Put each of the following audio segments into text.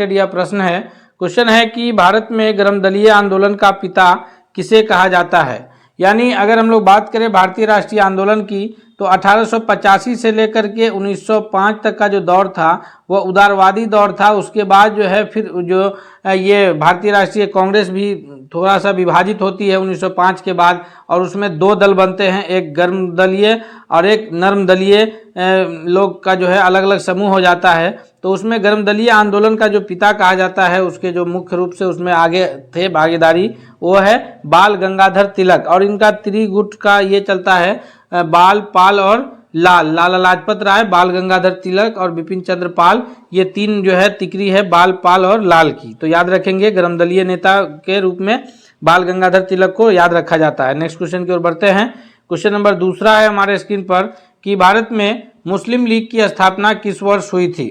यह प्रश्न है। क्वेश्चन है कि भारत में गर्मदलीय आंदोलन का पिता किसे कहा जाता है। यानी अगर हम लोग बात करें भारतीय राष्ट्रीय आंदोलन की तो 1885 से लेकर के 1905 तक का जो दौर था वह उदारवादी दौर था। उसके बाद जो है फिर जो ये भारतीय राष्ट्रीय कांग्रेस भी थोड़ा सा विभाजित होती है 1905 के बाद, और उसमें दो दल बनते हैं, एक गर्म दलीय और एक नरम दलीय लोग का जो है अलग अलग समूह हो जाता है। तो उसमें गर्म दलीय आंदोलन का जो पिता कहा जाता है, उसके जो मुख्य रूप से उसमें आगे थे भागीदारी, वो है बाल गंगाधर तिलक। और इनका त्रिगुट का ये चलता है बाल, पाल और लाल। लाला लाजपत राय, बाल गंगाधर तिलक और बिपिन चंद्र पाल, ये तीन जो है तिकड़ी है बाल, पाल और लाल की। तो याद रखेंगे गर्मदलीय नेता के रूप में बाल गंगाधर तिलक को याद रखा जाता है। नेक्स्ट क्वेश्चन की ओर बढ़ते हैं। क्वेश्चन नंबर दूसरा है हमारे स्क्रीन पर कि भारत में मुस्लिम लीग की स्थापना किस वर्ष हुई थी।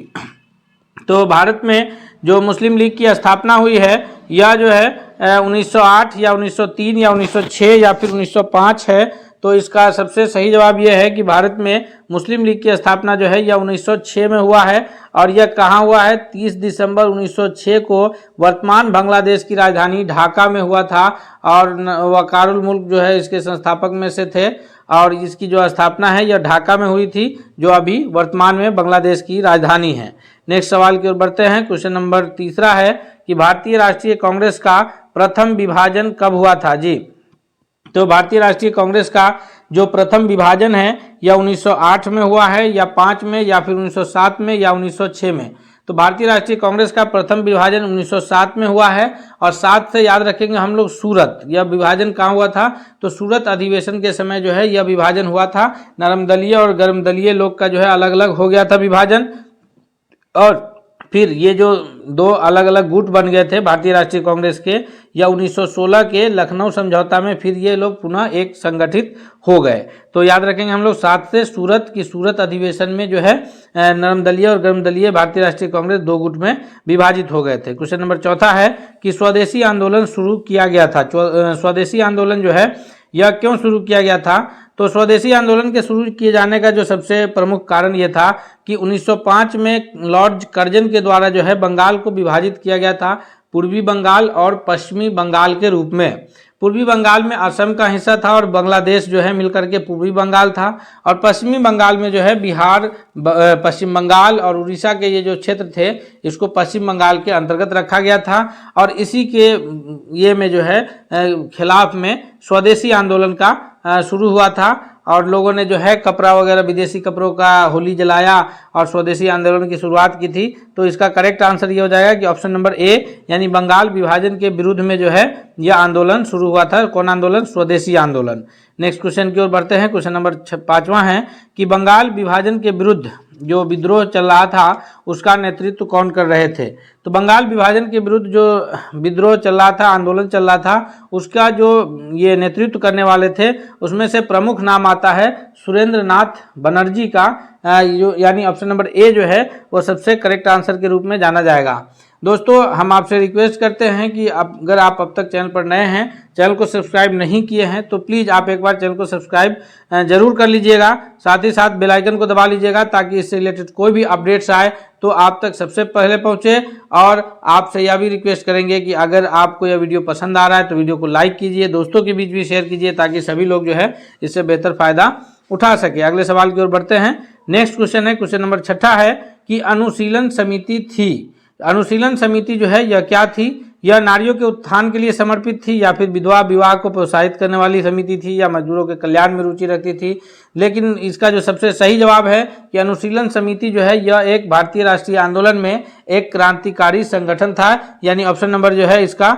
तो भारत में जो मुस्लिम लीग की स्थापना हुई है यह जो है 1908 या 1903 या 1906 या फिर 1905 है। तो इसका सबसे सही जवाब यह है कि भारत में मुस्लिम लीग की स्थापना जो है यह 1906 में हुआ है। और यह कहाँ हुआ है, 30 दिसंबर 1906 को वर्तमान बांग्लादेश की राजधानी ढाका में हुआ था। और वकारुल मुल्क जो है इसके संस्थापक में से थे, और इसकी जो स्थापना है यह ढाका में हुई थी, जो अभी वर्तमान में बांग्लादेश की राजधानी है। नेक्स्ट सवाल की ओर बढ़ते हैं। क्वेश्चन नंबर तीसरा है कि भारतीय राष्ट्रीय कांग्रेस का प्रथम विभाजन कब हुआ था जी। तो भारतीय राष्ट्रीय कांग्रेस का जो प्रथम विभाजन है यह 1908 में हुआ है, या 5 में, या फिर 1907 में, या 1906 में। तो भारतीय राष्ट्रीय कांग्रेस का प्रथम विभाजन 1907 में हुआ है। और 7 से याद रखेंगे हम लोग सूरत, यह विभाजन कहाँ हुआ था, तो सूरत अधिवेशन के समय जो है यह विभाजन हुआ था। नरम दलीय और गर्म दलीय लोग का जो है अलग अलग हो गया था विभाजन, और फिर ये जो दो अलग अलग गुट बन गए थे भारतीय राष्ट्रीय कांग्रेस के, या 1916 के लखनऊ समझौता में फिर ये लोग पुनः एक संगठित हो गए। तो याद रखेंगे हम लोग 7 से सूरत अधिवेशन में जो है नरम दलीय और गर्म दलीय भारतीय राष्ट्रीय कांग्रेस दो गुट में विभाजित हो गए थे। क्वेश्चन नंबर चौथा है कि स्वदेशी आंदोलन शुरू किया गया था। स्वदेशी आंदोलन जो है यह क्यों शुरू किया गया था। तो स्वदेशी आंदोलन के शुरू किए जाने का जो सबसे प्रमुख कारण यह था कि 1905 में लॉर्ड कर्जन के द्वारा जो है बंगाल को विभाजित किया गया था, पूर्वी बंगाल और पश्चिमी बंगाल के रूप में। पूर्वी बंगाल में असम का हिस्सा था और बांग्लादेश जो है मिलकर के पूर्वी बंगाल था, और पश्चिमी बंगाल में जो है बिहार, पश्चिम बंगाल और उड़ीसा के ये जो क्षेत्र थे इसको पश्चिम बंगाल के अंतर्गत रखा गया था। और इसी के ये में जो है खिलाफ में स्वदेशी आंदोलन का शुरू हुआ था, और लोगों ने जो है कपड़ा वगैरह विदेशी कपड़ों का होली जलाया और स्वदेशी आंदोलन की शुरुआत की थी। तो इसका करेक्ट आंसर ये हो जाएगा कि ऑप्शन नंबर ए, यानी बंगाल विभाजन के विरुद्ध में जो है यह आंदोलन शुरू हुआ था। कौन आंदोलन, स्वदेशी आंदोलन। नेक्स्ट क्वेश्चन की ओर बढ़ते हैं। क्वेश्चन नंबर 5वां है कि बंगाल विभाजन के विरुद्ध जो विद्रोह चल रहा था उसका नेतृत्व कौन कर रहे थे। तो बंगाल विभाजन के विरुद्ध जो विद्रोह चल रहा था, आंदोलन चल रहा था, उसका जो ये नेतृत्व करने वाले थे उसमें से प्रमुख नाम आता है सुरेंद्र नाथ बनर्जी का, यानी ऑप्शन नंबर ए जो है वो सबसे करेक्ट आंसर के रूप में जाना जाएगा। दोस्तों हम आपसे रिक्वेस्ट करते हैं कि अगर आप अब तक चैनल पर नए हैं, चैनल को सब्सक्राइब नहीं किए हैं, तो प्लीज़ आप एक बार चैनल को सब्सक्राइब जरूर कर लीजिएगा। साथ ही साथ बेल आइकन को दबा लीजिएगा ताकि इससे रिलेटेड कोई भी अपडेट्स आए तो आप तक सबसे पहले पहुंचे। और आपसे यह भी रिक्वेस्ट करेंगे कि अगर आपको यह वीडियो पसंद आ रहा है तो वीडियो को लाइक कीजिए, दोस्तों के बीच भी शेयर कीजिए ताकि सभी लोग जो है इससे बेहतर फ़ायदा उठा सके। अगले सवाल की ओर बढ़ते हैं। नेक्स्ट क्वेश्चन है, क्वेश्चन नंबर 6 है कि अनुशीलन समिति थी। अनुशीलन समिति जो है यह क्या थी, यह नारियों के उत्थान के लिए समर्पित थी, या फिर विधवा विवाह को प्रोत्साहित करने वाली समिति थी, या मजदूरों के कल्याण में रुचि रखती थी। लेकिन इसका जो सबसे सही जवाब है कि अनुशीलन समिति जो है यह एक भारतीय राष्ट्रीय आंदोलन में एक क्रांतिकारी संगठन था, यानी ऑप्शन नंबर जो है इसका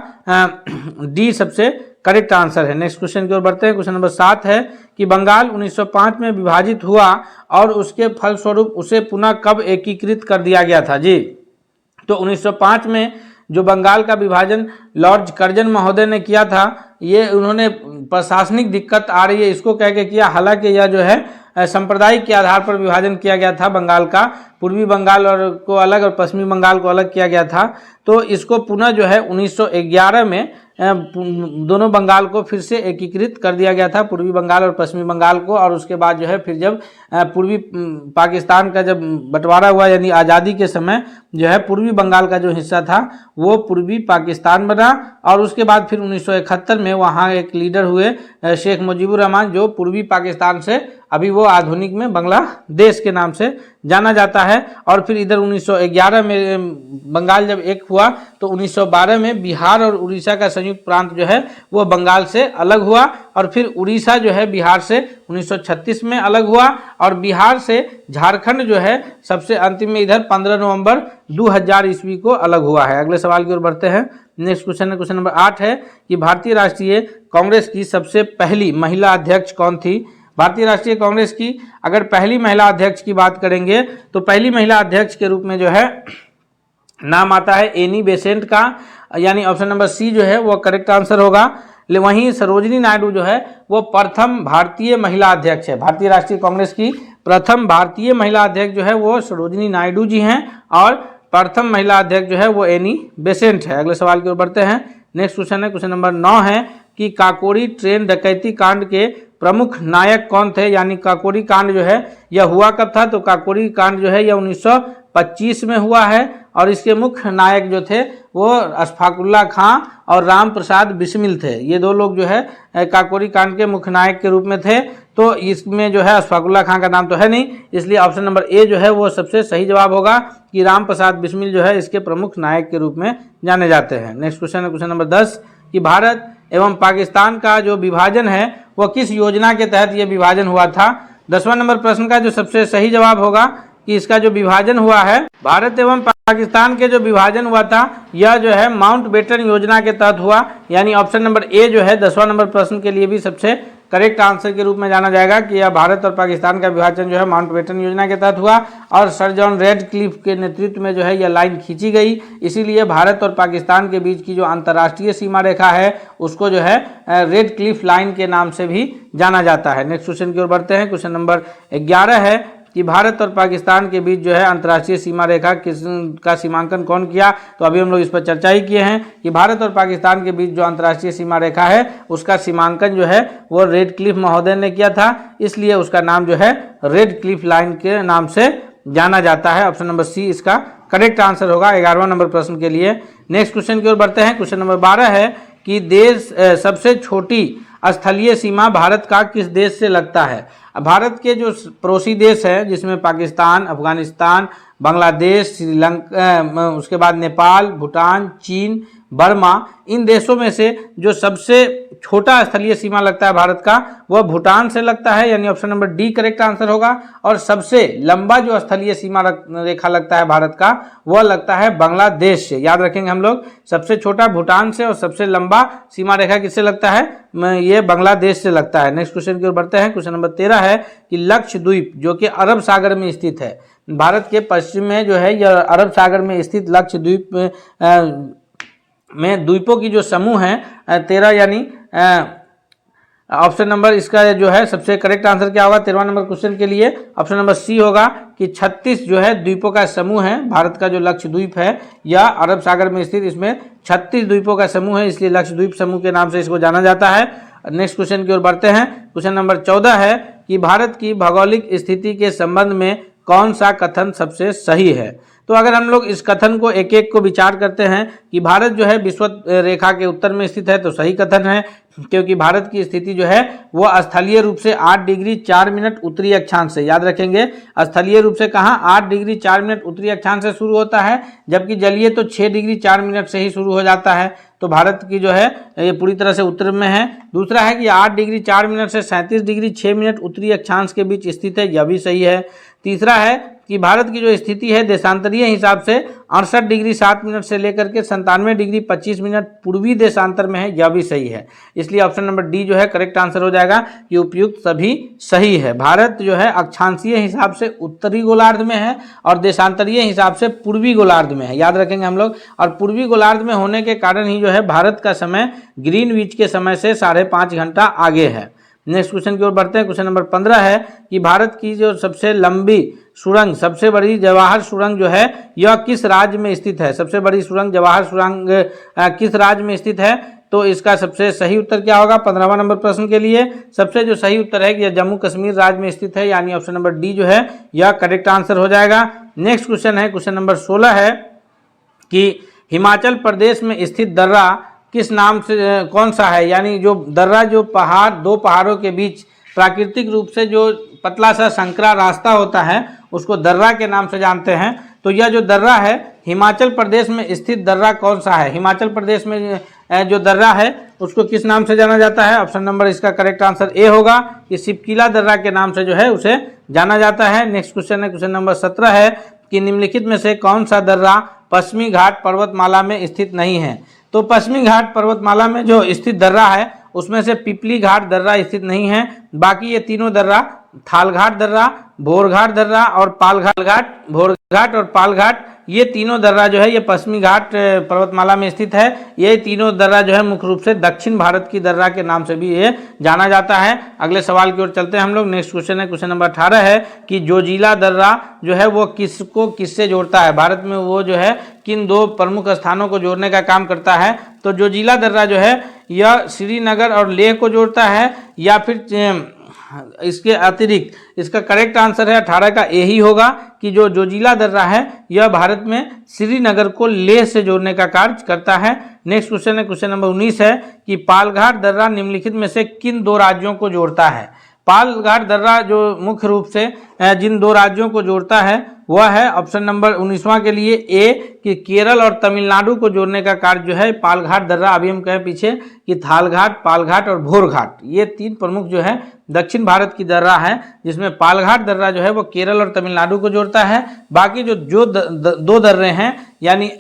डी सबसे करेक्ट आंसर है। नेक्स्ट क्वेश्चन की ओर बढ़ते हैं। क्वेश्चन नंबर 7 है कि बंगाल 1905 में विभाजित हुआ और उसके फलस्वरूप उसे पुनः कब एकीकृत कर दिया गया था जी। तो 1905 में जो बंगाल का विभाजन लॉर्ड कर्जन महोदय ने किया था, ये उन्होंने प्रशासनिक दिक्कत आ रही है इसको कह के किया। हालांकि यह जो है सांप्रदायिक के आधार पर विभाजन किया गया था बंगाल का, पूर्वी बंगाल और को अलग और पश्चिमी बंगाल को अलग किया गया था। तो इसको पुनः जो है 1911 में दोनों बंगाल को फिर से एकीकृत कर दिया गया था, पूर्वी बंगाल और पश्चिमी बंगाल को। और उसके बाद जो है फिर जब पूर्वी पाकिस्तान का जब बंटवारा हुआ यानी आज़ादी के समय जो है पूर्वी बंगाल का जो हिस्सा था वो पूर्वी पाकिस्तान बना। और उसके बाद फिर 1971 में वहाँ एक लीडर हुए शेख मुजीबुर रहमान, जो पूर्वी पाकिस्तान से अभी वो आधुनिक में बांग्लादेश के नाम से जाना जाता है। और फिर इधर 1911 में बंगाल जब एक हुआ तो 1912 में बिहार और उड़ीसा का संयुक्त प्रांत जो है वो बंगाल से अलग हुआ। और फिर उड़ीसा जो है बिहार से 1936 में अलग हुआ। और बिहार से झारखंड जो है सबसे अंतिम में इधर 15 नवंबर 2000 ईस्वी को अलग हुआ है। अगले सवाल की ओर बढ़ते हैं। नेक्स्ट क्वेश्चन है, क्वेश्चन नंबर 8 है कि भारतीय राष्ट्रीय कांग्रेस की सबसे पहली महिला अध्यक्ष कौन थी। भारतीय राष्ट्रीय कांग्रेस की अगर पहली महिला अध्यक्ष की बात करेंगे तो पहली महिला अध्यक्ष के रूप में जो है नाम आता है एनी बेसेंट का, यानी ऑप्शन नंबर सी जो है वो करेक्ट आंसर होगा। वहीं सरोजिनी नायडू जो है वो प्रथम भारतीय महिला अध्यक्ष है। भारतीय राष्ट्रीय कांग्रेस की प्रथम भारतीय महिला अध्यक्ष जो है वो सरोजिनी नायडू जी हैं और प्रथम महिला अध्यक्ष जो है वो एनी बेसेंट है। अगले सवाल की ओर बढ़ते हैं। नेक्स्ट क्वेश्चन है, क्वेश्चन नंबर 9 है कि काकोरी ट्रेन डकैती कांड के प्रमुख नायक कौन थे। यानी काकोरी कांड जो है यह हुआ कब था, तो काकोरी कांड जो है यह 1925 में हुआ है। और इसके मुख्य नायक जो थे वो अशफाकुल्ला खां और राम प्रसाद बिस्मिल थे। ये दो लोग जो है काकोरी कांड के मुख्य नायक के रूप में थे। तो इसमें जो है अशफाकुल्ला खां का नाम तो है नहीं, इसलिए ऑप्शन नंबर ए जो है वो सबसे सही जवाब होगा कि राम प्रसाद बिस्मिल जो है इसके प्रमुख नायक के रूप में जाने जाते हैं। नेक्स्ट क्वेश्चन है, क्वेश्चन नंबर 10 कि भारत एवं पाकिस्तान का जो विभाजन है वो किस योजना के तहत ये विभाजन हुआ था। 10वां नंबर प्रश्न का जो सबसे सही जवाब होगा कि इसका जो विभाजन हुआ है, भारत एवं पाकिस्तान के जो विभाजन हुआ था यह जो है माउंटबेटन योजना के तहत हुआ। यानी ऑप्शन नंबर ए जो है 10वां नंबर प्रश्न के लिए भी सबसे करेक्ट आंसर के रूप में जाना जाएगा कि यह भारत और पाकिस्तान का विभाजन जो है माउंटबेटन योजना के तहत हुआ। और सर जॉन रेडक्लिफ के नेतृत्व में जो है यह लाइन खींची गई, इसीलिए भारत और पाकिस्तान के बीच की जो अंतर्राष्ट्रीय सीमा रेखा है उसको जो है रेडक्लिफ लाइन के नाम से भी जाना जाता है। नेक्स्ट क्वेश्चन की ओर बढ़ते हैं। क्वेश्चन नंबर 11 है कि भारत और पाकिस्तान के बीच जो है अंतर्राष्ट्रीय सीमा रेखा का सीमांकन कौन किया। तो अभी हम लोग इस पर चर्चा ही किए हैं कि भारत और पाकिस्तान के बीच जो अंतर्राष्ट्रीय सीमा रेखा है उसका सीमांकन जो है वो रेडक्लिफ महोदय ने किया था, इसलिए उसका नाम जो है रेडक्लिफ लाइन के नाम से जाना जाता है। ऑप्शन नंबर सी इसका करेक्ट आंसर होगा 11वां नंबर प्रश्न के लिए। नेक्स्ट क्वेश्चन की ओर बढ़ते हैं। क्वेश्चन नंबर 12 है कि देश सबसे छोटी स्थलीय सीमा भारत का किस देश से लगता है। भारत के जो पड़ोसी देश हैं जिसमें पाकिस्तान, अफगानिस्तान, बांग्लादेश, श्रीलंका, उसके बाद नेपाल, भूटान, चीन, बर्मा, इन देशों में से जो सबसे छोटा स्थलीय सीमा लगता है भारत का वह भूटान से लगता है, यानी option number D correct answer होगा। और सबसे लंबा जो स्थलीय सीमा रेखा लगता है भारत का वह लगता है बांग्लादेश से। याद रखेंगे हम लोग, सबसे छोटा भूटान से और सबसे लंबा सीमा रेखा किससे लगता है, ये बांग्लादेश से लगता है। नेक्स्ट क्वेश्चन की ओर बढ़ते हैं। क्वेश्चन नंबर 13 है कि लक्षद्वीप जो कि अरब सागर में स्थित है, भारत के पश्चिम में जो है यह अरब सागर में स्थित लक्षद्वीप में द्वीपों की जो समूह है 13, यानी ऑप्शन नंबर इसका जो है सबसे करेक्ट आंसर क्या होगा 13वां नंबर क्वेश्चन के लिए, ऑप्शन नंबर सी होगा कि 36 जो है द्वीपों का समूह है। भारत का जो लक्षद्वीप है यह अरब सागर में स्थित, इसमें 36 द्वीपों का समूह है, इसलिए लक्षद्वीप समूह के नाम से इसको जाना जाता है। नेक्स्ट क्वेश्चन की ओर बढ़ते हैं। क्वेश्चन नंबर 14 है कि भारत की भौगोलिक स्थिति के संबंध में कौन सा कथन सबसे सही है। तो अगर हम लोग इस कथन को एक एक को विचार करते हैं कि भारत जो है विषुवत रेखा के उत्तर में स्थित है तो सही कथन है, क्योंकि भारत की स्थिति जो है वो स्थलीय रूप से 8 डिग्री 4 मिनट उत्तरी अक्षांश से, याद रखेंगे स्थलीय रूप से कहाँ 8 डिग्री 4 मिनट उत्तरी अक्षांश से शुरू होता है, जबकि जलीय तो 6 डिग्री 4 मिनट से ही शुरू हो जाता है। तो भारत की जो है ये पूरी तरह से उत्तर में है। दूसरा है कि 8 डिग्री 4 मिनट से 37 डिग्री 6 मिनट उत्तरी अक्षांश के बीच स्थित है, यह भी सही है। तीसरा है कि भारत की जो स्थिति है देशांतरीय हिसाब से 68 डिग्री 7 मिनट से लेकर के 97 डिग्री 25 मिनट पूर्वी देशांतर में है, यह भी सही है। इसलिए ऑप्शन नंबर डी जो है करेक्ट आंसर हो जाएगा कि उपयुक्त सभी सही है। भारत जो है अक्षांशीय हिसाब से उत्तरी गोलार्ध में है और देशांतरीय हिसाब से पूर्वी गोलार्ध में है, याद रखेंगे हम लोग। और पूर्वी गोलार्ध में होने के कारण ही जो है भारत का समय ग्रीनविच के समय से 5.5 घंटा आगे है। नेक्स्ट क्वेश्चन की ओर बढ़ते हैं। क्वेश्चन नंबर 15 है कि भारत की जो सबसे लंबी सुरंग, सबसे बड़ी जवाहर सुरंग जो है यह किस राज्य में स्थित है। सबसे बड़ी सुरंग जवाहर सुरंग किस राज्य में स्थित है। तो इसका सबसे सही उत्तर क्या होगा 15वां नंबर प्रश्न के लिए? सबसे जो सही उत्तर है कि यह जम्मू कश्मीर राज्य में स्थित है, यानी ऑप्शन नंबर डी जो है यह करेक्ट आंसर हो जाएगा। नेक्स्ट क्वेश्चन है, क्वेश्चन नंबर 16 है कि हिमाचल प्रदेश में स्थित दर्रा किस नाम से कौन सा है? यानी जो दर्रा, जो पहाड़, दो पहाड़ों के बीच प्राकृतिक रूप से जो पतला सा संकरा रास्ता होता है उसको दर्रा के नाम से जानते हैं। तो यह जो दर्रा है हिमाचल प्रदेश में स्थित दर्रा कौन सा है? हिमाचल प्रदेश में जो दर्रा है उसको किस नाम से जाना जाता है? ऑप्शन नंबर इसका करेक्ट आंसर ए होगा कि शिपकिला दर्रा के नाम से जो है उसे जाना जाता है। नेक्स्ट क्वेश्चन है, क्वेश्चन नंबर 17 है कि निम्नलिखित में से कौन सा दर्रा पश्चिमी घाट पर्वतमाला में स्थित नहीं है? तो पश्चिमी घाट पर्वतमाला में जो स्थित दर्रा है उसमें से पिपली घाट दर्रा स्थित नहीं है। बाकी ये तीनों दर्रा थालघाट दर्रा, भोरघाट दर्रा और पालघाट, भोरघाट और पालघाट, ये तीनों दर्रा जो है ये पश्चिमी घाट पर्वतमाला में स्थित है। ये तीनों दर्रा जो है मुख्य रूप से दक्षिण भारत की दर्रा के नाम से भी ये जाना जाता है। अगले सवाल की ओर चलते हैं हम लोग। नेक्स्ट क्वेश्चन है, क्वेश्चन नंबर 18 है कि जोजिला दर्रा जो है वो किसको किससे जोड़ता है? भारत में वो जो है किन दो प्रमुख स्थानों को जोड़ने का काम करता है? तो जोजिला दर्रा जो है यह श्रीनगर और लेह को जोड़ता है, या फिर इसके अतिरिक्त इसका करेक्ट आंसर है 18 का यही होगा कि जो जोजिला दर्रा है यह भारत में श्रीनगर को लेह से जोड़ने का कार्य करता है। नेक्स्ट क्वेश्चन है, क्वेश्चन नंबर 19 है कि पालघाट दर्रा निम्नलिखित में से किन दो राज्यों को जोड़ता है? पालघाट दर्रा जो मुख्य रूप से जिन दो राज्यों को जोड़ता है वह है ऑप्शन नंबर 19वां के लिए ए कि केरल और तमिलनाडु को जोड़ने का कार्य जो है पालघाट दर्रा, अभी हम कहें पीछे कि थालघाट, पालघाट और भोरघाट, ये तीन प्रमुख जो है दक्षिण भारत की दर्रा है, जिसमें पालघाट दर्रा जो है वो केरल और तमिलनाडु को जोड़ता है। बाकी जो दो दर्रे हैं यानी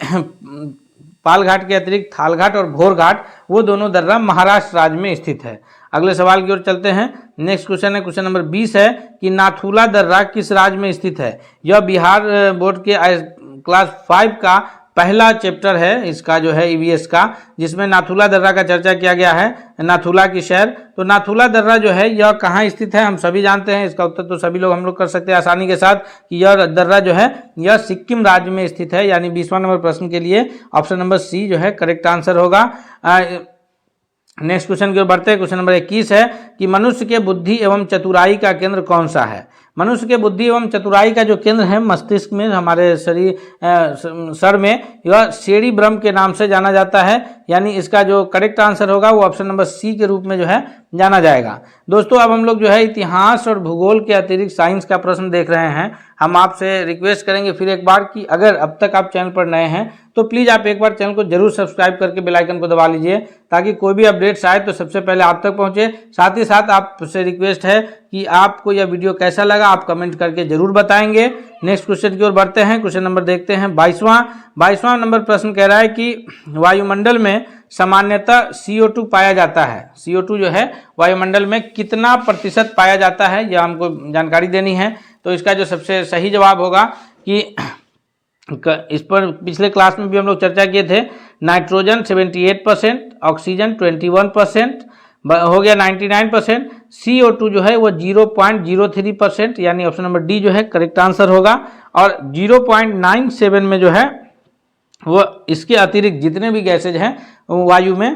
पालघाट के अतिरिक्त थालघाट और भोरघाट, वो दोनों दर्रा महाराष्ट्र राज्य में स्थित है। अगले सवाल की ओर चलते हैं। नेक्स्ट क्वेश्चन है, क्वेश्चन नंबर 20 है कि नाथुला दर्रा किस राज्य में स्थित है? यह बिहार बोर्ड के क्लास 5 का पहला चैप्टर है इसका जो है ईवीएस का, जिसमें नाथुला दर्रा का चर्चा किया गया है, नाथुला की शहर। तो नाथुला दर्रा जो है यह कहाँ स्थित है? हम सभी जानते हैं, इसका उत्तर तो सभी लोग हम लोग कर सकते हैं आसानी के साथ कि यह दर्रा जो है यह सिक्किम राज्य में स्थित है, यानी 20वां नंबर प्रश्न के लिए ऑप्शन नंबर सी जो है करेक्ट आंसर होगा। नेक्स्ट क्वेश्चन की ओर बढ़ते हैं। क्वेश्चन नंबर 21 है कि मनुष्य के बुद्धि एवं चतुराई का केंद्र कौन सा है? मनुष्य के बुद्धि एवं चतुराई का जो केंद्र है मस्तिष्क में, हमारे शरीर सर में, यह सेरिब्रम के नाम से जाना जाता है, यानी इसका जो करेक्ट आंसर होगा वो ऑप्शन नंबर सी के रूप में जो है जाना जाएगा। दोस्तों अब हम लोग जो है इतिहास और भूगोल के अतिरिक्त साइंस का प्रश्न देख रहे हैं। हम आपसे रिक्वेस्ट करेंगे फिर एक बार कि अगर अब तक आप चैनल पर नए हैं तो प्लीज़ आप एक बार चैनल को जरूर सब्सक्राइब करके बेल आइकन को दबा लीजिए, ताकि कोई भी अपडेट्स आए तो सबसे पहले आप तक पहुंचे। साथ ही साथ आपसे रिक्वेस्ट है कि आपको यह वीडियो कैसा लगा आप कमेंट करके जरूर बताएंगे। नेक्स्ट क्वेश्चन की ओर बढ़ते हैं। क्वेश्चन नंबर देखते हैं 22वां नंबर प्रश्न कह रहा है कि वायुमंडल में सामान्यतः CO2 पाया जाता है। CO2 जो है वायुमंडल में कितना प्रतिशत पाया जाता है, यह हमको जानकारी देनी है। तो इसका जो सबसे सही जवाब होगा कि इस पर पिछले क्लास में भी हम लोग चर्चा किए थे, नाइट्रोजन 78%, ऑक्सीजन 21%, हो गया 99%, CO2 जो है वो 0.03%, यानी ऑप्शन नंबर डी जो है करेक्ट आंसर होगा। और 0.97 में जो है वो इसके अतिरिक्त जितने भी गैसेज हैं वायु में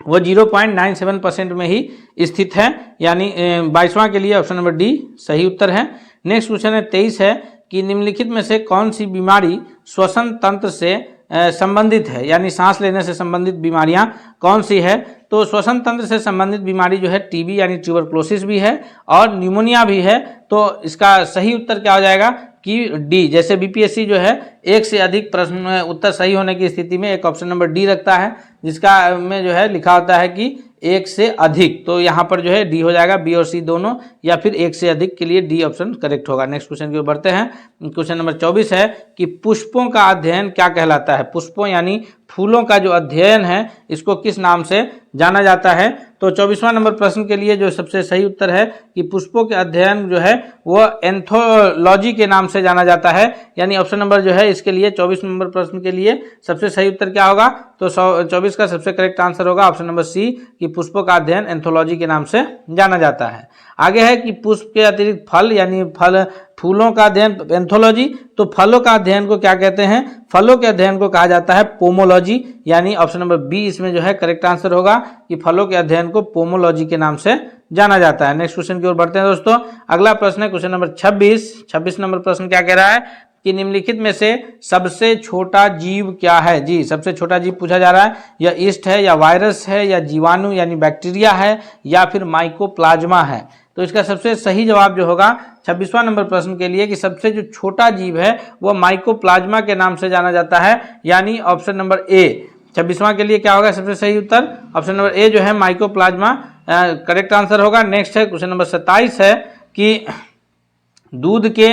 वो 0.97% में ही स्थित है, यानी 22वां के लिए ऑप्शन नंबर डी सही उत्तर है। नेक्स्ट क्वेश्चन है 23 है कि निम्नलिखित में से कौन सी बीमारी श्वसन तंत्र से संबंधित है, यानी सांस लेने से संबंधित बीमारियां कौन सी है? तो श्वसन तंत्र से संबंधित बीमारी जो है टीबी यानी ट्यूबरक्लोसिस भी है और न्यूमोनिया भी है। तो इसका सही उत्तर क्या हो जाएगा कि डी, जैसे बीपीएससी जो है एक से अधिक प्रश्न उत्तर सही होने की स्थिति में एक ऑप्शन नंबर डी रखता है, जिसका में जो है लिखा होता है कि एक से अधिक, तो यहाँ पर जो है डी हो जाएगा, बी और सी दोनों, या फिर एक से अधिक के लिए डी ऑप्शन करेक्ट होगा। नेक्स्ट क्वेश्चन की ओर बढ़ते हैं। क्वेश्चन नंबर 24 है कि पुष्पों का अध्ययन क्या कहलाता है? पुष्पों यानी फूलों का जो अध्ययन है इसको किस नाम से जाना जाता है? तो 24वां नंबर प्रश्न के लिए जो सबसे सही उत्तर है कि पुष्पों के अध्ययन जो है वो एंथोलॉजी के नाम से जाना जाता है, यानी ऑप्शन नंबर जो है इसके लिए 24 नंबर प्रश्न के लिए सबसे सही उत्तर क्या होगा? तो 24 का सबसे करेक्ट आंसर होगा ऑप्शन नंबर सी कि पुष्पों का अध्ययन एंथोलॉजी के नाम से जाना जाता है। आगे है कि पुष्प के अतिरिक्त फल, यानी फल फूलों का अध्ययन एंथोलॉजी, तो फलों का अध्ययन को क्या कहते हैं? फलों के अध्ययन को कहा जाता है पोमोलॉजी, यानी ऑप्शन नंबर बी इसमें जो है करेक्ट आंसर होगा कि फलों के अध्ययन को पोमोलॉजी के नाम से जाना जाता है। नेक्स्ट क्वेश्चन की ओर बढ़ते हैं दोस्तों। अगला प्रश्न है क्वेश्चन नंबर 26 नंबर प्रश्न क्या कह रहा है कि निम्नलिखित में से सबसे छोटा जीव क्या है? जी, सबसे छोटा जीव पूछा जा रहा है, या ईस्ट है, या वायरस है, या जीवाणु यानी बैक्टीरिया है, या फिर माइकोप्लाज्मा है। तो इसका सबसे सही जवाब जो होगा 26वां नंबर प्रश्न के लिए कि सबसे जो छोटा जीव है वह माइकोप्लाज्मा के नाम से जाना जाता है, यानी ऑप्शन नंबर ए 26वां के लिए क्या होगा सबसे सही उत्तर? ऑप्शन नंबर ए जो है माइकोप्लाज्मा करेक्ट आंसर होगा। नेक्स्ट है क्वेश्चन नंबर 27 है कि दूध के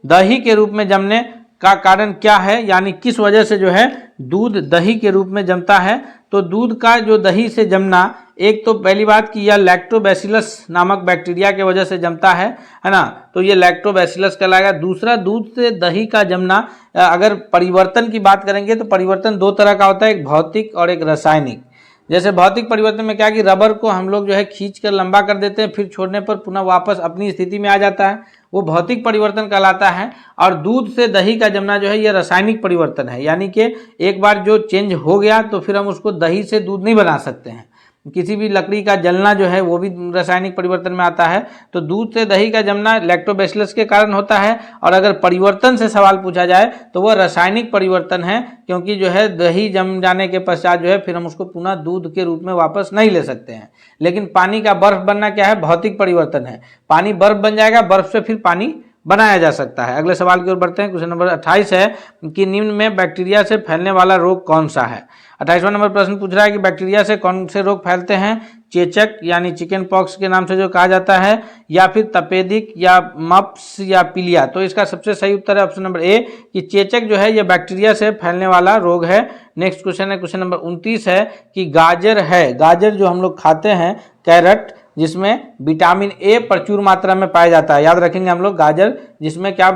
दही के रूप में जमने का कारण क्या है, यानी किस वजह से जो है दूध दही के रूप में जमता है। तो दूध का जो दही से जमना, एक तो पहली बात कि यह लैक्टोबैसिलस नामक बैक्टीरिया के वजह से जमता है ना, तो ये लैक्टोबैसिलस कहलाएगा। दूसरा, दूध से दही का जमना, अगर परिवर्तन की बात करेंगे तो परिवर्तन दो तरह का होता है, एक भौतिक और एक रासायनिक। जैसे भौतिक परिवर्तन में क्या कि रबर को हम लोग जो है खींच कर लंबा कर देते हैं, फिर छोड़ने पर पुनः वापस अपनी स्थिति में आ जाता है, वो भौतिक परिवर्तन कहलाता है। और दूध से दही का जमना जो है ये रासायनिक परिवर्तन है, यानी कि एक बार जो चेंज हो गया तो फिर हम उसको दही से दूध नहीं बना सकते हैं। किसी भी लकड़ी का जलना जो है वो भी रासायनिक परिवर्तन में आता है। तो दूध से दही का जमना लैक्टोबैसिलस के कारण होता है, और अगर परिवर्तन से सवाल पूछा जाए तो वह रासायनिक परिवर्तन है, क्योंकि जो है दही जम जाने के पश्चात जो है फिर हम उसको पुनः दूध के रूप में वापस नहीं ले सकते हैं। लेकिन पानी का बर्फ बनना क्या है? भौतिक परिवर्तन है। पानी बर्फ बन जाएगा, बर्फ से फिर पानी बनाया जा सकता है। अगले सवाल की ओर बढ़ते हैं। क्वेश्चन नंबर 28 है कि निम्न में बैक्टीरिया से फैलने वाला रोग कौन सा है? 28वां नंबर प्रश्न पूछ रहा है कि बैक्टीरिया से कौन से रोग फैलते हैं? चेचक यानी चिकन पॉक्स के नाम से जो कहा जाता है, या फिर तपेदिक, या मप्स, या पीलिया। तो इसका सबसे सही उत्तर है ऑप्शन नंबर ए कि चेचक जो है यह बैक्टीरिया से फैलने वाला रोग है। नेक्स्ट क्वेश्चन है क्वेश्चन नंबर 29 है कि गाजर है, गाजर जो हम लोग खाते हैं, कैरेट, जिसमें विटामिन ए प्रचुर मात्रा में पाया जाता है। याद रखेंगे हम लोग गाजर जिसमें क्या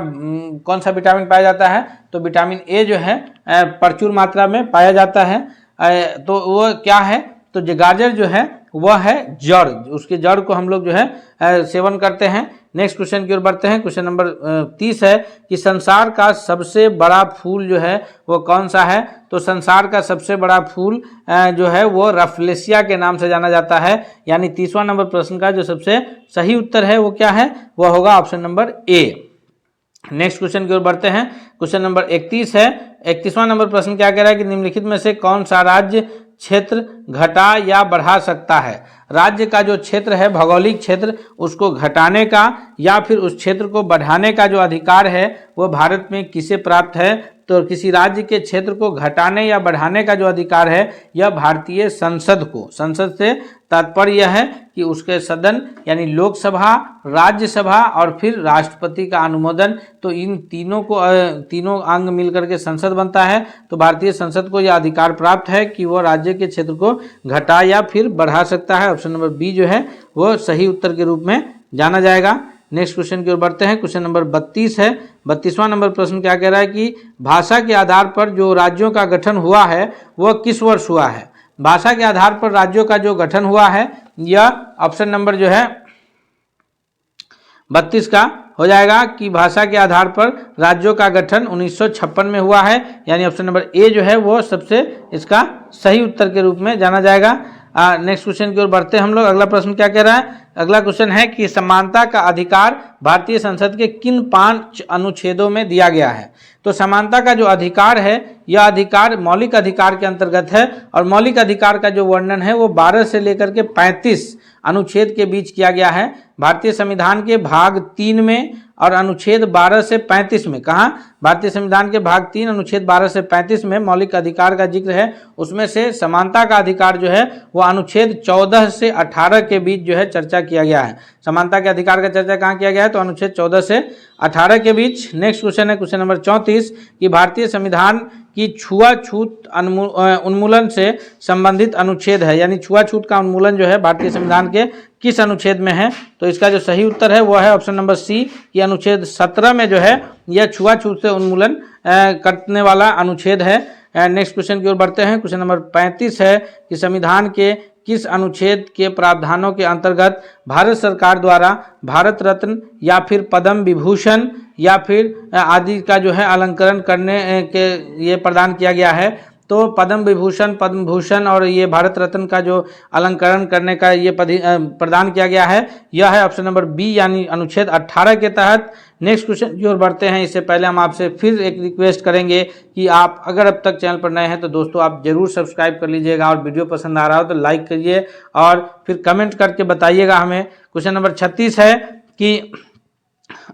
कौन सा विटामिन पाया जाता है? तो विटामिन ए जो है प्रचुर मात्रा में पाया जाता है। तो वो क्या है? तो जो गाजर जो है वह है जड़, उसके जड़ को हम लोग जो है सेवन करते हैं। नेक्स्ट क्वेश्चन की ओर बढ़ते हैं। क्वेश्चन नंबर 30 है कि संसार का सबसे बड़ा फूल जो है वो कौन सा है? तो संसार का सबसे बड़ा फूल जो है वो रफलेशिया के नाम से जाना जाता है, यानी 30वां नंबर प्रश्न का जो सबसे सही उत्तर है वो क्या है? वह होगा option number A. Next question की ओर बढ़ते हैं। क्वेश्चन नंबर 31 है। 31वां नंबर प्रश्न क्या कह रहा है कि निम्नलिखित में से कौन सा राज्य क्षेत्र घटा या बढ़ा सकता है? राज्य का जो क्षेत्र है, भौगोलिक क्षेत्र, उसको घटाने का या फिर उस क्षेत्र को बढ़ाने का जो अधिकार है वह भारत में किसे प्राप्त है? तो किसी राज्य के क्षेत्र को घटाने या बढ़ाने का जो अधिकार है यह भारतीय संसद को, संसद से तात्पर्य यह है कि उसके सदन यानी लोकसभा, राज्यसभा और फिर राष्ट्रपति का अनुमोदन, तो इन तीनों को तीनों अंग मिलकर के संसद बनता है। तो भारतीय संसद को यह अधिकार प्राप्त है कि वह राज्य के क्षेत्र को घटा या फिर बढ़ा सकता है। ऑप्शन नंबर बी जो है वो सही उत्तर के रूप में जाना जाएगा। नेक्स्ट क्वेश्चन की ओर बढ़ते हैं। क्वेश्चन नंबर 32 है। 32वां नंबर प्रश्न क्या कह रहा है कि भाषा के आधार पर जो राज्यों का गठन हुआ है वह किस वर्ष हुआ है? भाषा के आधार पर राज्यों का जो गठन हुआ है यह ऑप्शन नंबर जो है 32 का हो जाएगा कि भाषा के आधार पर राज्यों का गठन 1956 में हुआ है, यानी ऑप्शन नंबर ए जो है वो सबसे इसका सही उत्तर के रूप में जाना जाएगा। नेक्स्ट क्वेश्चन की ओर बढ़ते हैं हम लोग। अगला प्रश्न क्या कह रहा है? अगला क्वेश्चन है कि समानता का अधिकार भारतीय संसद के किन 5 अनुच्छेदों में दिया गया है? तो समानता का जो अधिकार है यह अधिकार मौलिक अधिकार के अंतर्गत है, और मौलिक अधिकार का जो वर्णन है वो 12 से लेकर के 35 अनुच्छेद के बीच किया गया है भारतीय संविधान के भाग 3 में और अनुच्छेद 12 से 35 में। कहाँ? भारतीय संविधान के भाग 3 अनुच्छेद 12 से 35 में मौलिक अधिकार का जिक्र है। उसमें से समानता का अधिकार जो है वो अनुच्छेद 14 से 18 के बीच जो है चर्चा किया गया है। समानता के अधिकार का चर्चा कहाँ किया गया है? तो अनुच्छेद 14 से 18 के बीच। नेक्स्ट क्वेश्चन है क्वेश्चन नंबर 34 कि भारतीय संविधान की छुआछूत उन्मूलन से संबंधित अनुच्छेद है, यानी छुआछूत का उन्मूलन जो है भारतीय संविधान के किस अनुच्छेद में है? तो इसका जो सही उत्तर है वो है ऑप्शन नंबर सी कि अनुच्छेद 17 में जो है यह छुआछूत से उन्मूलन करने वाला अनुच्छेद है। नेक्स्ट क्वेश्चन की ओर बढ़ते हैं। क्वेश्चन नंबर 35 है कि संविधान के किस अनुच्छेद के प्रावधानों के अंतर्गत भारत सरकार द्वारा भारत रत्न या फिर पद्म विभूषण या फिर आदि का जो है अलंकरण करने के ये प्रदान किया गया है। तो पद्म विभूषण, पद्म भूषण और ये भारत रत्न का जो अलंकरण करने का ये प्रदान किया गया है, यह है ऑप्शन नंबर बी, यानी अनुच्छेद 18 के तहत। नेक्स्ट क्वेश्चन की ओर बढ़ते हैं। इससे पहले हम आपसे फिर एक रिक्वेस्ट करेंगे कि आप अगर अब तक चैनल पर नए हैं तो दोस्तों आप जरूर सब्सक्राइब कर लीजिएगा, और वीडियो पसंद आ रहा हो तो लाइक करिए और फिर कमेंट करके बताइएगा हमें। क्वेश्चन नंबर 36 है कि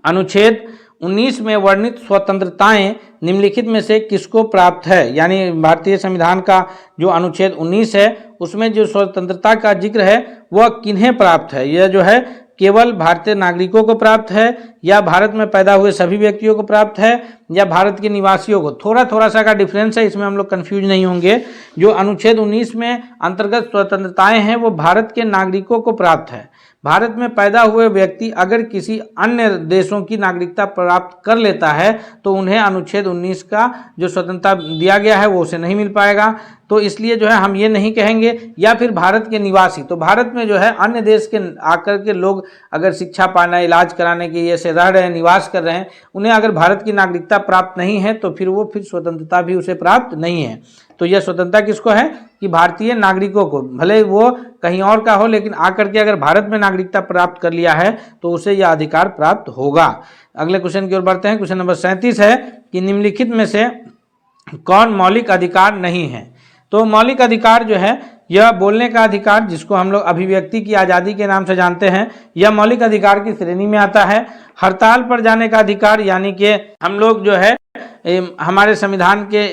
अनुच्छेद 19 में वर्णित स्वतंत्रताएं निम्नलिखित में से किसको प्राप्त है। यानी भारतीय संविधान का जो अनुच्छेद 19 है उसमें जो स्वतंत्रता का जिक्र है वह किन्हें प्राप्त है। यह जो है केवल भारतीय नागरिकों को प्राप्त है, या भारत में पैदा हुए सभी व्यक्तियों को प्राप्त है, या भारत के निवासियों को। थोड़ा सा का डिफरेंस है, इसमें हम लोग कंफ्यूज नहीं होंगे। जो अनुच्छेद 19 में अंतर्गत स्वतंत्रताएं हैं वो भारत के नागरिकों को प्राप्त है। भारत में पैदा हुए व्यक्ति अगर किसी अन्य देशों की नागरिकता प्राप्त कर लेता है तो उन्हें अनुच्छेद 19 का जो स्वतंत्रता दिया गया है वो उसे नहीं मिल पाएगा। तो इसलिए जो है हम ये नहीं कहेंगे। या फिर भारत के निवासी, तो भारत में जो है अन्य देश के आकर के लोग अगर शिक्षा पाना, इलाज कराने के लिए से रह रहे हैं, निवास कर रहे हैं, उन्हें अगर भारत की नागरिकता प्राप्त नहीं है तो फिर वो स्वतंत्रता भी उसे प्राप्त नहीं है। तो यह स्वतंत्रता किसको है कि भारतीय नागरिकों को, भले वो कहीं और का हो लेकिन आकर के अगर भारत में नागरिकता प्राप्त कर लिया है तो उसे यह अधिकार प्राप्त होगा। अगले क्वेश्चन की ओर बढ़ते हैं। क्वेश्चन नंबर 37 है कि निम्नलिखित में से कौन मौलिक अधिकार नहीं है। तो मौलिक अधिकार जो है यह बोलने का अधिकार, जिसको हम लोग अभिव्यक्ति की आज़ादी के नाम से जानते हैं, यह मौलिक अधिकार की श्रेणी में आता है। हड़ताल पर जाने का अधिकार, यानी कि हम लोग जो है हमारे संविधान के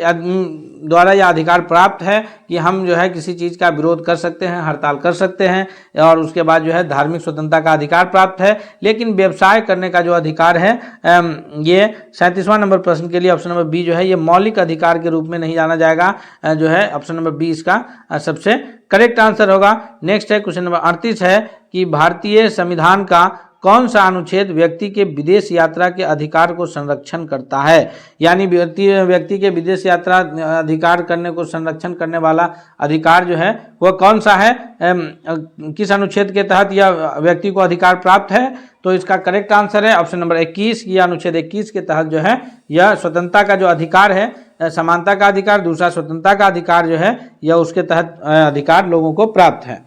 द्वारा यह अधिकार प्राप्त है कि हम जो है किसी चीज़ का विरोध कर सकते हैं, हड़ताल कर सकते हैं, और उसके बाद जो है धार्मिक स्वतंत्रता का अधिकार प्राप्त है। लेकिन व्यवसाय करने का जो अधिकार है, ये 37वां नंबर प्रश्न के लिए ऑप्शन नंबर बी जो है ये मौलिक अधिकार के रूप में नहीं जाना जाएगा। जो है ऑप्शन नंबर बी इसका सबसे करेक्ट आंसर होगा। नेक्स्ट है क्वेश्चन नंबर 38 है कि भारतीय संविधान का कौन सा अनुच्छेद व्यक्ति के विदेश यात्रा के अधिकार को संरक्षण करता है। यानी व्यक्ति के विदेश यात्रा अधिकार करने को संरक्षण करने वाला अधिकार जो है वह कौन सा है, किस अनुच्छेद के तहत यह व्यक्ति को अधिकार प्राप्त है। तो इसका करेक्ट आंसर है ऑप्शन नंबर 21। यह अनुच्छेद 21 के तहत जो है यह स्वतंत्रता का जो अधिकार है, समानता का अधिकार, दूसरा स्वतंत्रता का अधिकार जो है यह उसके तहत अधिकार लोगों को प्राप्त है।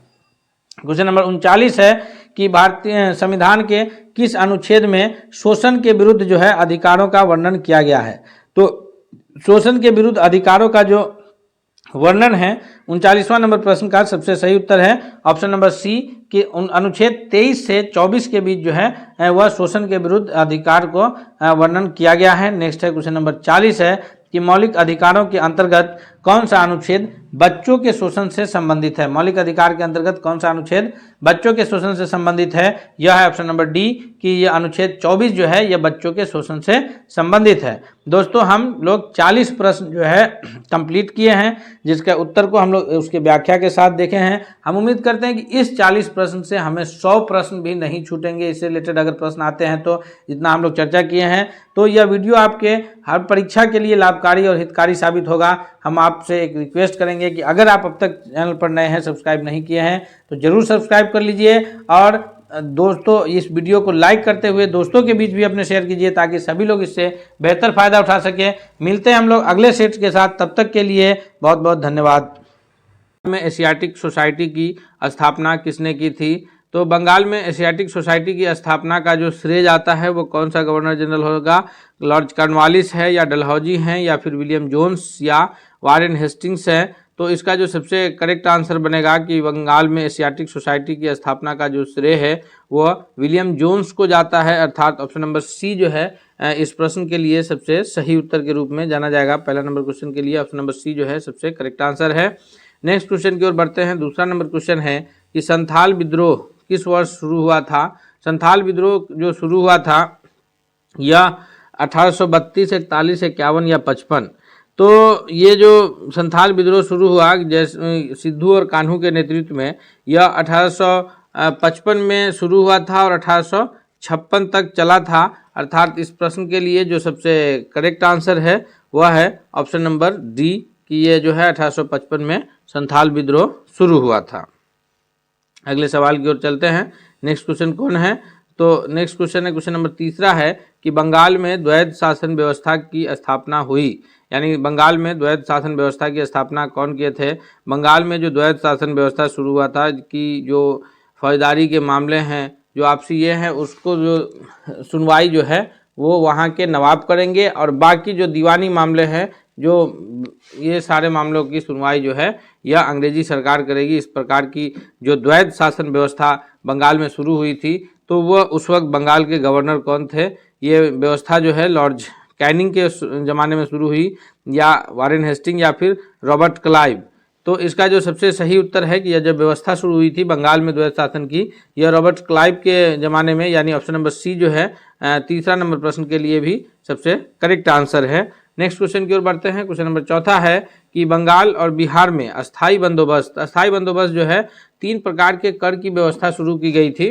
क्वेश्चन नंबर 39 है कि भारतीय संविधान के किस अनुच्छेद में शोषण के विरुद्ध जो है अधिकारों का वर्णन किया गया है। तो शोषण के विरुद्ध अधिकारों का जो वर्णन है 39वां नंबर प्रश्न का सबसे सही उत्तर है ऑप्शन नंबर सी कि अनुच्छेद 23 से 24 के बीच जो है वह शोषण के विरुद्ध अधिकार को वर्णन किया गया है। नेक्स्ट है क्वेश्चन नंबर 40 है कि मौलिक अधिकारों के अंतर्गत कौन सा अनुच्छेद बच्चों के शोषण से संबंधित है। मौलिक अधिकार के अंतर्गत कौन सा अनुच्छेद बच्चों के शोषण से संबंधित है। यह है ऑप्शन नंबर डी कि यह अनुच्छेद 24 जो है यह बच्चों के शोषण से संबंधित है। दोस्तों हम लोग 40 प्रश्न जो है कंप्लीट किए हैं, जिसके उत्तर को हम लोग उसके व्याख्या के साथ देखे हैं। हम उम्मीद करते हैं कि इस 40 प्रश्न से हमें 100 प्रश्न भी नहीं छूटेंगे। इससे रिलेटेड अगर प्रश्न आते हैं तो जितना हम लोग चर्चा किए हैं, तो यह वीडियो आपके हर परीक्षा के लिए लाभकारी और हितकारी साबित होगा। हम आपसे एक रिक्वेस्ट करेंगे कि अगर आप अब तक चैनल पर नए हैं, सब्सक्राइब नहीं किए हैं, तो जरूर सब्सक्राइब कर लीजिए, और दोस्तों इस वीडियो को लाइक करते हुए दोस्तों के बीच भी अपने शेयर कीजिए ताकि सभी लोग इससे बेहतर फ़ायदा उठा सकें। मिलते हैं हम लोग अगले सेट के साथ, तब तक के लिए बहुत बहुत धन्यवाद। में एशियाटिक सोसाइटी की स्थापना किसने की थी। तो बंगाल में एशियाटिक सोसाइटी की स्थापना का जो श्रेय जाता है वो कौन सा गवर्नर जनरल होगा। लॉर्ड कॉर्नवालिस है, या डलहौजी हैं, या फिर विलियम जोन्स, या वारेन हेस्टिंग्स है। तो इसका जो सबसे करेक्ट आंसर बनेगा कि बंगाल में एशियाटिक सोसाइटी की स्थापना का जो श्रेय है वह विलियम जोन्स को जाता है, अर्थात ऑप्शन नंबर सी जो है इस प्रश्न के लिए सबसे सही उत्तर के रूप में जाना जाएगा। पहला नंबर क्वेश्चन के लिए ऑप्शन नंबर सी जो है सबसे करेक्ट आंसर है। नेक्स्ट क्वेश्चन की ओर बढ़ते हैं। दूसरा नंबर क्वेश्चन है कि संथाल विद्रोह किस वर्ष शुरू हुआ था। संथाल विद्रोह जो शुरू हुआ था यह 1832, 41, 51 या 55। तो ये जो संथाल विद्रोह शुरू हुआ जैसे सिद्धू और कान्हू के नेतृत्व में, यह 1855 में शुरू हुआ था और 1856 तक चला था। अर्थात इस प्रश्न के लिए जो सबसे करेक्ट आंसर है वह है ऑप्शन नंबर डी कि ये जो है 1855 में संथाल विद्रोह शुरू हुआ था। अगले सवाल की ओर चलते हैं। नेक्स्ट क्वेश्चन कौन है तो नेक्स्ट क्वेश्चन है, क्वेश्चन नंबर तीसरा है कि बंगाल में द्वैध शासन व्यवस्था की स्थापना हुई, यानी बंगाल में द्वैध शासन व्यवस्था की स्थापना कौन किए थे। बंगाल में जो द्वैध शासन व्यवस्था शुरू हुआ था कि जो फौजदारी के मामले हैं, जो आपसी ये हैं, उसको जो सुनवाई जो है वो वहाँ के नवाब करेंगे, और बाकी जो दीवानी मामले हैं, जो ये सारे मामलों की सुनवाई जो है यह अंग्रेजी सरकार करेगी। इस प्रकार की जो द्वैध शासन व्यवस्था बंगाल में शुरू हुई थी, तो वह उस वक्त बंगाल के गवर्नर कौन थे। ये व्यवस्था जो है लॉर्ड कैनिंग के ज़माने में शुरू हुई, या वारेन हेस्टिंग, या फिर रॉबर्ट क्लाइव। तो इसका जो सबसे सही उत्तर है कि यह जब व्यवस्था शुरू हुई थी बंगाल में द्वैध शासन की, यह रॉबर्ट क्लाइव के ज़माने में, यानी ऑप्शन नंबर सी जो है तीसरा नंबर प्रश्न के लिए भी सबसे करेक्ट आंसर है। नेक्स्ट क्वेश्चन की ओर बढ़ते हैं। क्वेश्चन नंबर चौथा है कि बंगाल और बिहार में अस्थाई बंदोबस्त जो है 3 प्रकार के कर की व्यवस्था शुरू की गई थी।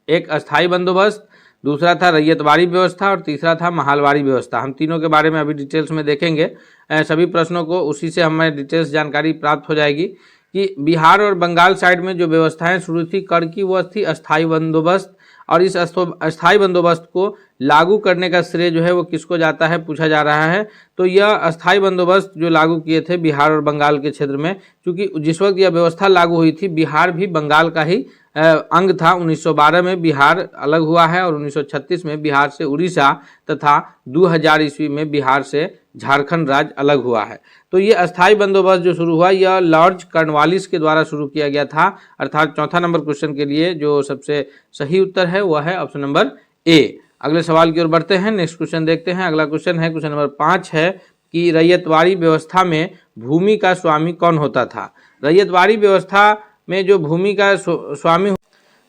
एक अस्थाई बंदोबस्त, दूसरा था रैयतवाड़ी व्यवस्था, और तीसरा था महालवाड़ी व्यवस्था। हम तीनों के बारे में अभी डिटेल्स में देखेंगे सभी प्रश्नों को, उसी से हमें डिटेल्स जानकारी प्राप्त हो जाएगी कि बिहार और बंगाल साइड में जो व्यवस्थाएं शुरू थी कर की, वो थी अस्थाई बंदोबस्त। और इस अस्थाई बंदोबस्त को लागू करने का श्रेय जो है वो किसको जाता है, पूछा जा रहा है। तो यह अस्थाई बंदोबस्त जो लागू किए थे बिहार और बंगाल के क्षेत्र में, क्योंकि जिस वक्त यह व्यवस्था लागू हुई थी बिहार भी बंगाल का ही अंग था। 1912 में बिहार अलग हुआ है, और 1936 में बिहार से उड़ीसा, तथा 2000 ईस्वी में बिहार से झारखंड राज्य अलग हुआ है। तो ये अस्थाई बंदोबस्त जो शुरू हुआ यह लॉर्ड कॉर्नवालिस के द्वारा शुरू किया गया था। अर्थात चौथा नंबर क्वेश्चन के लिए जो सबसे सही उत्तर है वह है ऑप्शन नंबर ए। अगले सवाल की ओर बढ़ते हैं। नेक्स्ट क्वेश्चन देखते हैं। अगला क्वेश्चन है, क्वेश्चन नंबर 5 है कि रैयतवाड़ी व्यवस्था में भूमि का स्वामी कौन होता था। रैयतवाड़ी व्यवस्था में जो भूमि का स्वामी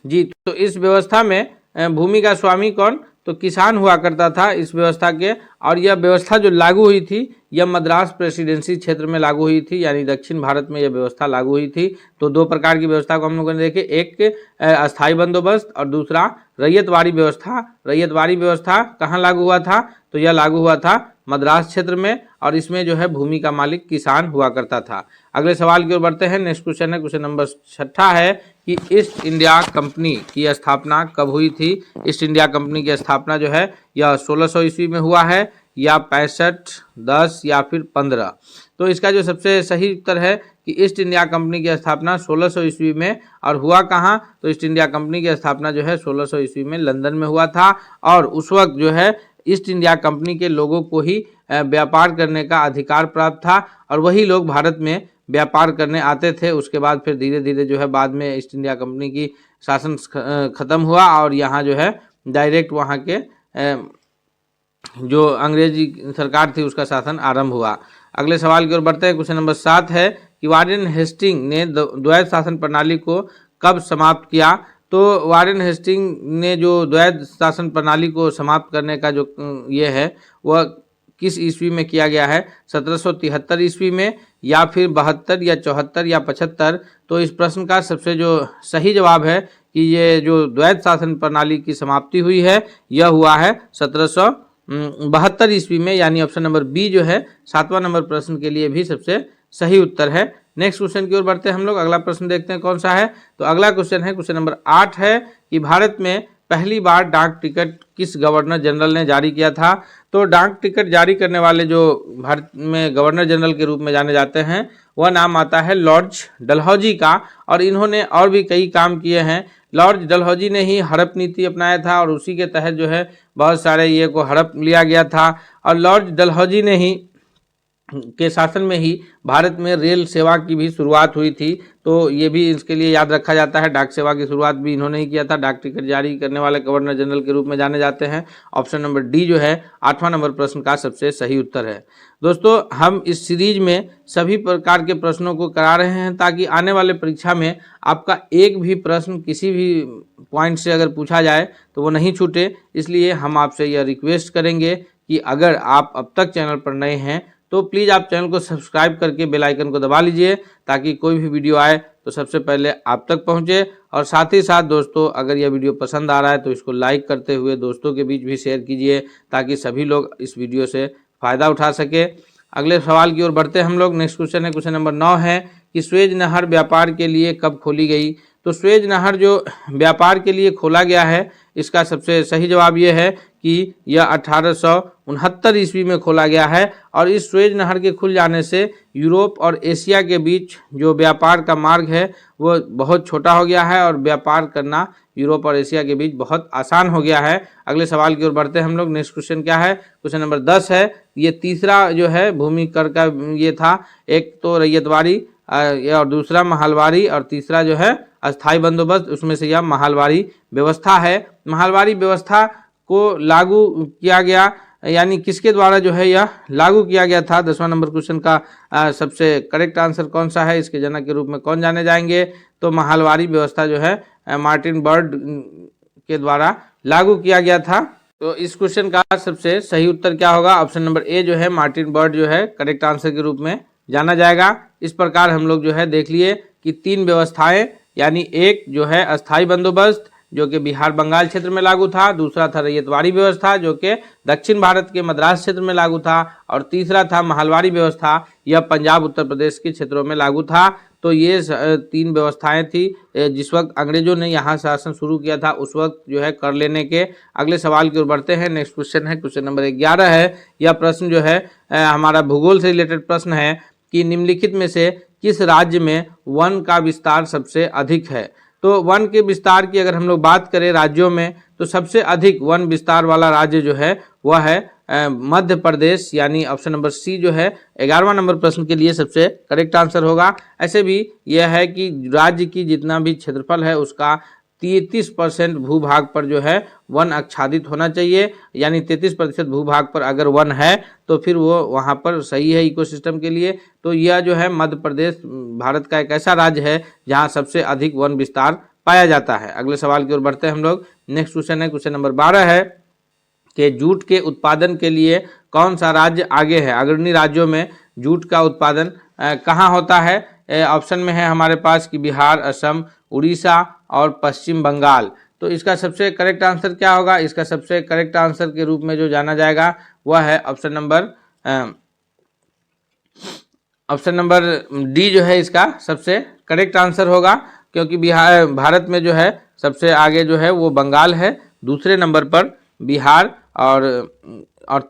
जी, तो इस व्यवस्था में भूमि का स्वामी कौन, तो किसान हुआ करता था इस व्यवस्था के। और यह व्यवस्था जो लागू हुई थी यह मद्रास प्रेसिडेंसी क्षेत्र में लागू हुई थी, यानी दक्षिण भारत में यह व्यवस्था लागू हुई थी। तो 2 प्रकार की व्यवस्था को हम लोगों ने देखे, एक अस्थाई बंदोबस्त और दूसरा रैयतवाड़ी व्यवस्था। रैयतवाड़ी व्यवस्था कहाँ लागू हुआ था, तो यह लागू हुआ था मद्रास क्षेत्र में, और इसमें जो है भूमि का मालिक किसान हुआ करता था। अगले सवाल की ओर बढ़ते हैं। नेक्स्ट क्वेश्चन है, क्वेश्चन नंबर 6 है कि ईस्ट इंडिया कंपनी की स्थापना कब हुई थी। ईस्ट इंडिया कंपनी की स्थापना जो है यह 1600 ईस्वी में हुआ है, या 65, 10 या फिर 15। तो इसका जो सबसे सही उत्तर है कि ईस्ट इंडिया कंपनी की स्थापना 1600 ईस्वी में, और हुआ कहाँ, तो ईस्ट इंडिया कंपनी की स्थापना जो है 1600 ईस्वी में लंदन में हुआ था। और उस वक्त जो है ईस्ट इंडिया कंपनी के लोगों को ही व्यापार करने का अधिकार प्राप्त था, और वही लोग भारत में व्यापार करने आते थे। उसके बाद फिर धीरे धीरे जो है बाद में ईस्ट इंडिया कंपनी की शासन खत्म हुआ, और यहाँ जो है डायरेक्ट वहाँ के जो अंग्रेजी सरकार थी उसका शासन आरंभ हुआ। अगले सवाल की ओर बढ़ते हैं। क्वेश्चन नंबर 7 है कि वारेन हेस्टिंग ने द्वैध शासन प्रणाली को कब समाप्त किया। तो वारेन हेस्टिंग ने जो द्वैध शासन प्रणाली को समाप्त करने का जो ये है वह किस ईस्वी में किया गया है, 1773 ईस्वी में, या फिर 72 या 74 या 75। तो इस प्रश्न का सबसे जो सही जवाब है कि ये जो द्वैध शासन प्रणाली की समाप्ति हुई है यह हुआ है 1772 ईस्वी में, यानी ऑप्शन नंबर बी जो है 7वां नंबर प्रश्न के लिए भी सबसे सही उत्तर है। नेक्स्ट क्वेश्चन की ओर बढ़ते हैं हम लोग। अगला प्रश्न देखते हैं कौन सा है। तो अगला क्वेश्चन है, क्वेश्चन नंबर 8 है कि भारत में पहली बार डाक टिकट किस गवर्नर जनरल ने जारी किया था। तो डाक टिकट जारी करने वाले जो भारत में गवर्नर जनरल के रूप में जाने जाते हैं वह नाम आता है लॉर्ड डलहौजी का, और इन्होंने और भी कई काम किए हैं। लॉर्ड डलहौजी ने ही हड़प नीति अपनाया था, और उसी के तहत जो है बहुत सारे ये को हड़प लिया गया था। और लॉर्ड डलहौजी ने ही के शासन में ही भारत में रेल सेवा की भी शुरुआत हुई थी। तो ये भी इसके लिए याद रखा जाता है, डाक सेवा की शुरुआत भी इन्होंने ही किया था। डाक टिकट जारी करने वाले गवर्नर जनरल के रूप में जाने जाते हैं। ऑप्शन नंबर डी जो है 8वां नंबर प्रश्न का सबसे सही उत्तर है। दोस्तों, हम इस सीरीज में सभी प्रकार के प्रश्नों को करा रहे हैं ताकि आने वाले परीक्षा में आपका एक भी प्रश्न किसी भी पॉइंट से अगर पूछा जाए तो वो नहीं छूटे। इसलिए हम आपसे यह रिक्वेस्ट करेंगे कि अगर आप अब तक चैनल पर नए हैं तो प्लीज़ आप चैनल को सब्सक्राइब करके बेल आइकन को दबा लीजिए, ताकि कोई भी वीडियो आए तो सबसे पहले आप तक पहुंचे। और साथ ही साथ दोस्तों, अगर यह वीडियो पसंद आ रहा है तो इसको लाइक करते हुए दोस्तों के बीच भी शेयर कीजिए, ताकि सभी लोग इस वीडियो से फ़ायदा उठा सके। अगले सवाल की ओर बढ़ते हैं हम लोग। नेक्स्ट क्वेश्चन है, क्वेश्चन नंबर 9 है कि स्वेज नहर व्यापार के लिए कब खोली गई। तो स्वेज नहर जो व्यापार के लिए खोला गया है, इसका सबसे सही जवाब ये है कि यह 1869 ईस्वी में खोला गया है। और इस स्वेज नहर के खुल जाने से यूरोप और एशिया के बीच जो व्यापार का मार्ग है वो बहुत छोटा हो गया है और व्यापार करना यूरोप और एशिया के बीच बहुत आसान हो गया है। अगले सवाल की ओर बढ़ते हैं हम लोग। नेक्स्ट क्वेश्चन क्या है? क्वेश्चन नंबर 10 है। ये तीसरा जो है भूमि कर का ये था, एक तो रैयतवाड़ी और दूसरा महलवारी और तीसरा जो है अस्थाई बंदोबस्त, उसमें से यह महलवारी व्यवस्था है। महलवारी व्यवस्था को लागू किया गया, यानी किसके द्वारा जो है यह लागू किया गया था? 10वां नंबर क्वेश्चन का सबसे करेक्ट आंसर कौन सा है? इसके जनक के रूप में कौन जाने जाएंगे? तो महलवारी व्यवस्था जो है मार्टिन बर्ड के द्वारा लागू किया गया था। तो इस क्वेश्चन का सबसे सही उत्तर क्या होगा? ऑप्शन नंबर ए जो है मार्टिन बर्ड जो है करेक्ट आंसर के रूप में जाना जाएगा। इस प्रकार हम लोग जो है देख लिए कि 3 व्यवस्थाएं, यानी एक जो है अस्थाई बंदोबस्त जो कि बिहार बंगाल क्षेत्र में लागू था, दूसरा था रैयतवाड़ी व्यवस्था जो कि दक्षिण भारत के मद्रास क्षेत्र में लागू था, और तीसरा था महलवारी व्यवस्था, यह पंजाब उत्तर प्रदेश के क्षेत्रों में लागू था। तो ये 3 व्यवस्थाएं थी जिस वक्त अंग्रेजों ने यहाँ शासन शुरू किया था उस वक्त जो है कर लेने के। अगले सवाल की ओर बढ़ते हैं। नेक्स्ट क्वेश्चन है क्वेश्चन नंबर 11 है। यह प्रश्न जो है हमारा भूगोल से रिलेटेड प्रश्न है कि निम्नलिखित में से किस राज्य में वन का विस्तार सबसे अधिक है? तो वन के विस्तार की अगर हम लोग बात करें राज्यों में, तो सबसे अधिक वन विस्तार वाला राज्य जो है वह है मध्य प्रदेश, यानी ऑप्शन नंबर सी जो है 11वां नंबर प्रश्न के लिए सबसे करेक्ट आंसर होगा। ऐसे भी यह है कि राज्य की जितना भी क्षेत्रफल है उसका 33% भूभाग पर जो है वन आच्छादित होना चाहिए, यानी 33% भूभाग पर अगर वन है तो फिर वो वहाँ पर सही है इकोसिस्टम के लिए। तो यह जो है मध्य प्रदेश भारत का एक ऐसा राज्य है जहाँ सबसे अधिक वन विस्तार पाया जाता है। अगले सवाल की ओर बढ़ते हैं हम लोग। नेक्स्ट क्वेश्चन है क्वेश्चन नंबर 12 है कि जूट के उत्पादन के लिए कौन सा राज्य आगे है? अग्रणी राज्यों में जूट का उत्पादन कहाँ होता है? ऑप्शन में है हमारे पास कि बिहार, असम, उड़ीसा और पश्चिम बंगाल। तो इसका सबसे करेक्ट आंसर क्या होगा? इसका सबसे करेक्ट आंसर के रूप में जो जाना जाएगा वह है ऑप्शन नंबर डी जो है इसका सबसे करेक्ट आंसर होगा, क्योंकि भारत में जो है सबसे आगे जो है वो बंगाल है, दूसरे नंबर पर बिहार और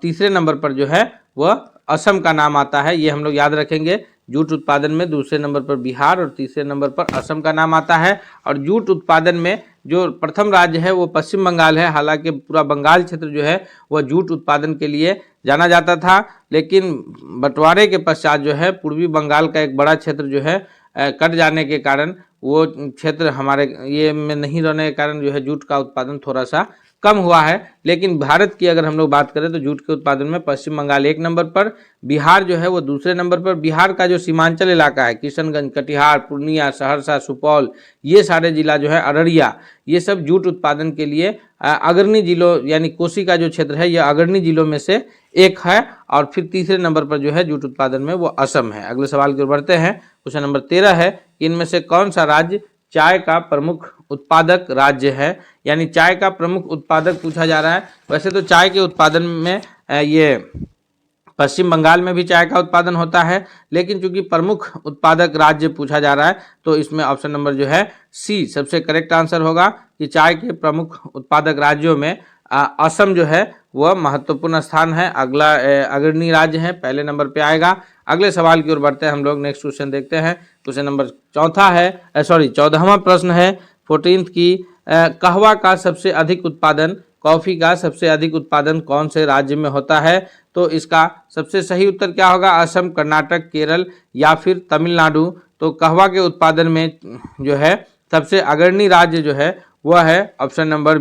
तीसरे नंबर पर जो है वह असम का नाम आता है। ये हम लोग याद रखेंगे। जूट उत्पादन में दूसरे नंबर पर बिहार और तीसरे नंबर पर असम का नाम आता है। और जूट उत्पादन में जो प्रथम राज्य है वो पश्चिम बंगाल है। हालांकि पूरा बंगाल क्षेत्र जो है वह जूट उत्पादन के लिए जाना जाता था, लेकिन बंटवारे के पश्चात जो है पूर्वी बंगाल का एक बड़ा क्षेत्र जो है कट जाने के कारण वो क्षेत्र हमारे ये में नहीं रहने के कारण जो है जूट का उत्पादन थोड़ा सा कम हुआ है। लेकिन भारत की अगर हम लोग बात करें तो जूट के उत्पादन में पश्चिम बंगाल 1 नंबर पर, बिहार जो है वो दूसरे नंबर पर। बिहार का जो सीमांचल इलाका है किशनगंज, कटिहार, पूर्णिया, सहरसा, सुपौल, ये सारे जिला जो है अररिया, ये सब जूट उत्पादन के लिए अग्रणी जिलों, यानी कोसी का जो क्षेत्र है यह अग्रणी जिलों में से एक है। और फिर तीसरे नंबर पर जो है जूट उत्पादन में वो असम है। अगले सवाल की ओर बढ़ते हैं। क्वेश्चन नंबर 13 है, इनमें से कौन सा राज्य चाय का प्रमुख उत्पादक राज्य है? यानी चाय का प्रमुख उत्पादक पूछा जा रहा है। वैसे तो चाय के उत्पादन में ये पश्चिम बंगाल में भी चाय का उत्पादन होता है, लेकिन चूंकि प्रमुख उत्पादक राज्य पूछा जा रहा है तो इसमें ऑप्शन नंबर जो है सी सबसे करेक्ट आंसर होगा कि चाय के प्रमुख उत्पादक राज्यों में असम जो है वह महत्वपूर्ण स्थान है। अगला अग्रणी राज्य है, पहले नंबर पे आएगा। अगले सवाल की ओर बढ़ते हैं हम लोग। नेक्स्ट क्वेश्चन देखते हैं। क्वेश्चन नंबर 14वां प्रश्न है 14th की। कहवा का सबसे अधिक उत्पादन, कॉफी का सबसे अधिक उत्पादन कौन से राज्य में होता है? तो इसका सबसे सही उत्तर क्या होगा? असम, कर्नाटक, केरल या फिर तमिलनाडु। तो कहवा के उत्पादन में जो है सबसे अग्रणी राज्य जो है वह है ऑप्शन नंबर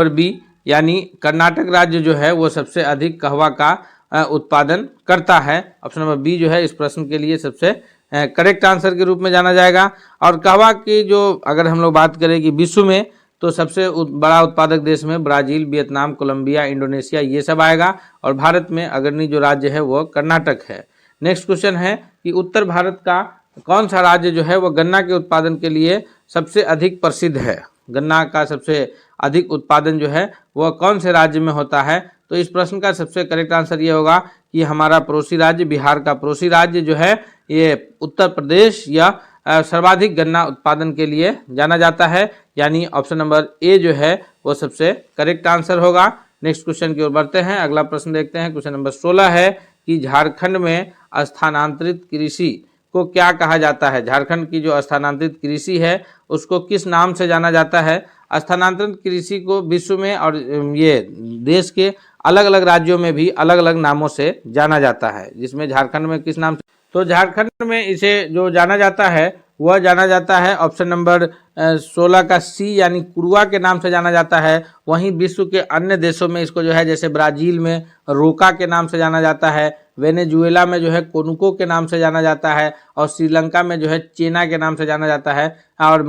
बी, यानी कर्नाटक राज्य जो है वो सबसे अधिक कहवा का उत्पादन करता है। ऑप्शन नंबर बी जो है इस प्रश्न के लिए सबसे करेक्ट आंसर के रूप में जाना जाएगा। और कहवा की जो अगर हम लोग बात करें कि विश्व में तो सबसे बड़ा उत्पादक देश में ब्राजील, वियतनाम, कोलंबिया, इंडोनेशिया ये सब आएगा। और भारत में अग्रणी जो राज्य है वो कर्नाटक है। नेक्स्ट क्वेश्चन है कि उत्तर भारत का कौन सा राज्य जो है वह गन्ना के उत्पादन के लिए सबसे अधिक प्रसिद्ध है? गन्ना का सबसे अधिक उत्पादन जो है वह कौन से राज्य में होता है? तो इस प्रश्न का सबसे करेक्ट आंसर ये होगा कि हमारा पड़ोसी राज्य बिहार का पड़ोसी राज्य जो है ये उत्तर प्रदेश या सर्वाधिक गन्ना उत्पादन के लिए जाना जाता है, यानी ऑप्शन नंबर ए जो है वो सबसे करेक्ट आंसर होगा। नेक्स्ट क्वेश्चन की ओर बढ़ते हैं। अगला प्रश्न देखते हैं। क्वेश्चन नंबर 16 है कि झारखंड में स्थानांतरित कृषि को क्या कहा जाता है। झारखंड की जो स्थानांतरित कृषि है उसको किस नाम से जाना जाता है। स्थानांतरित कृषि को विश्व में और ये देश के अलग अलग राज्यों में भी अलग अलग नामों से जाना जाता है, जिसमें झारखंड में किस नाम से, तो झारखंड में इसे जो जाना जाता है वह जाना जाता है ऑप्शन नंबर 16 का सी, यानी कुरुआ के नाम से जाना जाता है। वहीं विश्व के अन्य देशों में इसको जो है, जैसे ब्राजील में रोका के नाम से जाना जाता है, वेनेजुएला में जो है कोनुको के नाम से जाना जाता है, और श्रीलंका में जो है चेना के नाम से जाना जाता है, और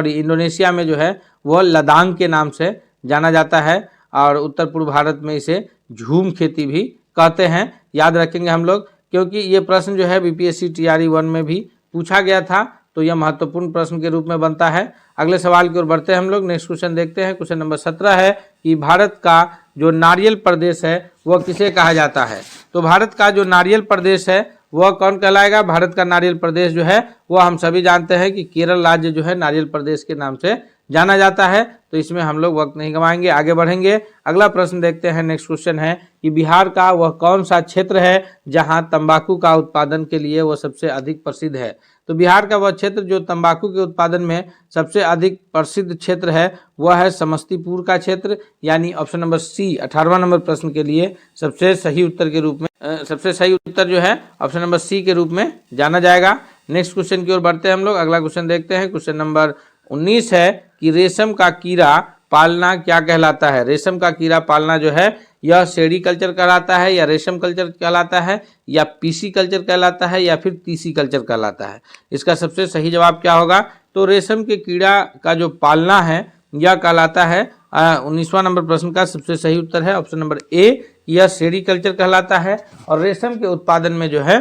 इंडोनेशिया में जो है वह लदांग के नाम से जाना जाता है, और उत्तर पूर्व भारत में इसे झूम खेती भी कहते हैं। याद रखेंगे हम लोग, क्योंकि ये प्रश्न जो है बीपीएससी टीआरई 1 में भी पूछा गया था, तो यह महत्वपूर्ण प्रश्न के रूप में बनता है। अगले सवाल की ओर बढ़ते हैं हम लोग। नेक्स्ट क्वेश्चन देखते हैं। क्वेश्चन नंबर 17 है कि भारत का जो नारियल प्रदेश है वह किसे कहा जाता है। तो भारत का जो नारियल प्रदेश है वह कौन कहलाएगा। भारत का नारियल प्रदेश जो है वह हम सभी जानते हैं कि केरल राज्य जो है नारियल प्रदेश के नाम से जाना जाता है। तो इसमें हम लोग वक्त नहीं गंवाएंगे, आगे बढ़ेंगे। अगला प्रश्न देखते हैं। नेक्स्ट क्वेश्चन है कि बिहार का वह कौन सा क्षेत्र है जहां तंबाकू का उत्पादन के लिए वह सबसे अधिक प्रसिद्ध है। तो बिहार का वह क्षेत्र जो तंबाकू के उत्पादन में सबसे अधिक प्रसिद्ध क्षेत्र है वह है समस्तीपुर का क्षेत्र, यानी ऑप्शन नंबर सी 18वां नंबर प्रश्न के लिए सबसे सही उत्तर के रूप में सबसे सही उत्तर जो है ऑप्शन नंबर सी के रूप में जाना जाएगा। नेक्स्ट क्वेश्चन की ओर बढ़ते हैं हम लोग। अगला क्वेश्चन देखते हैं। क्वेश्चन नंबर 19 है कि रेशम का कीड़ा पालना क्या कहलाता है। रेशम का कीड़ा पालना जो है यह सेरीकल्चर कहलाता है, या रेशम कल्चर कहलाता है, या पीसी कल्चर कहलाता है, या फिर तीसी कल्चर कहलाता है। इसका सबसे सही जवाब क्या होगा। तो रेशम के कीड़ा का जो पालना है यह कहलाता है 19वां नंबर प्रश्न का सबसे सही उत्तर है ऑप्शन नंबर ए, यह सेरीकल्चर कहलाता है। और रेशम के उत्पादन में जो है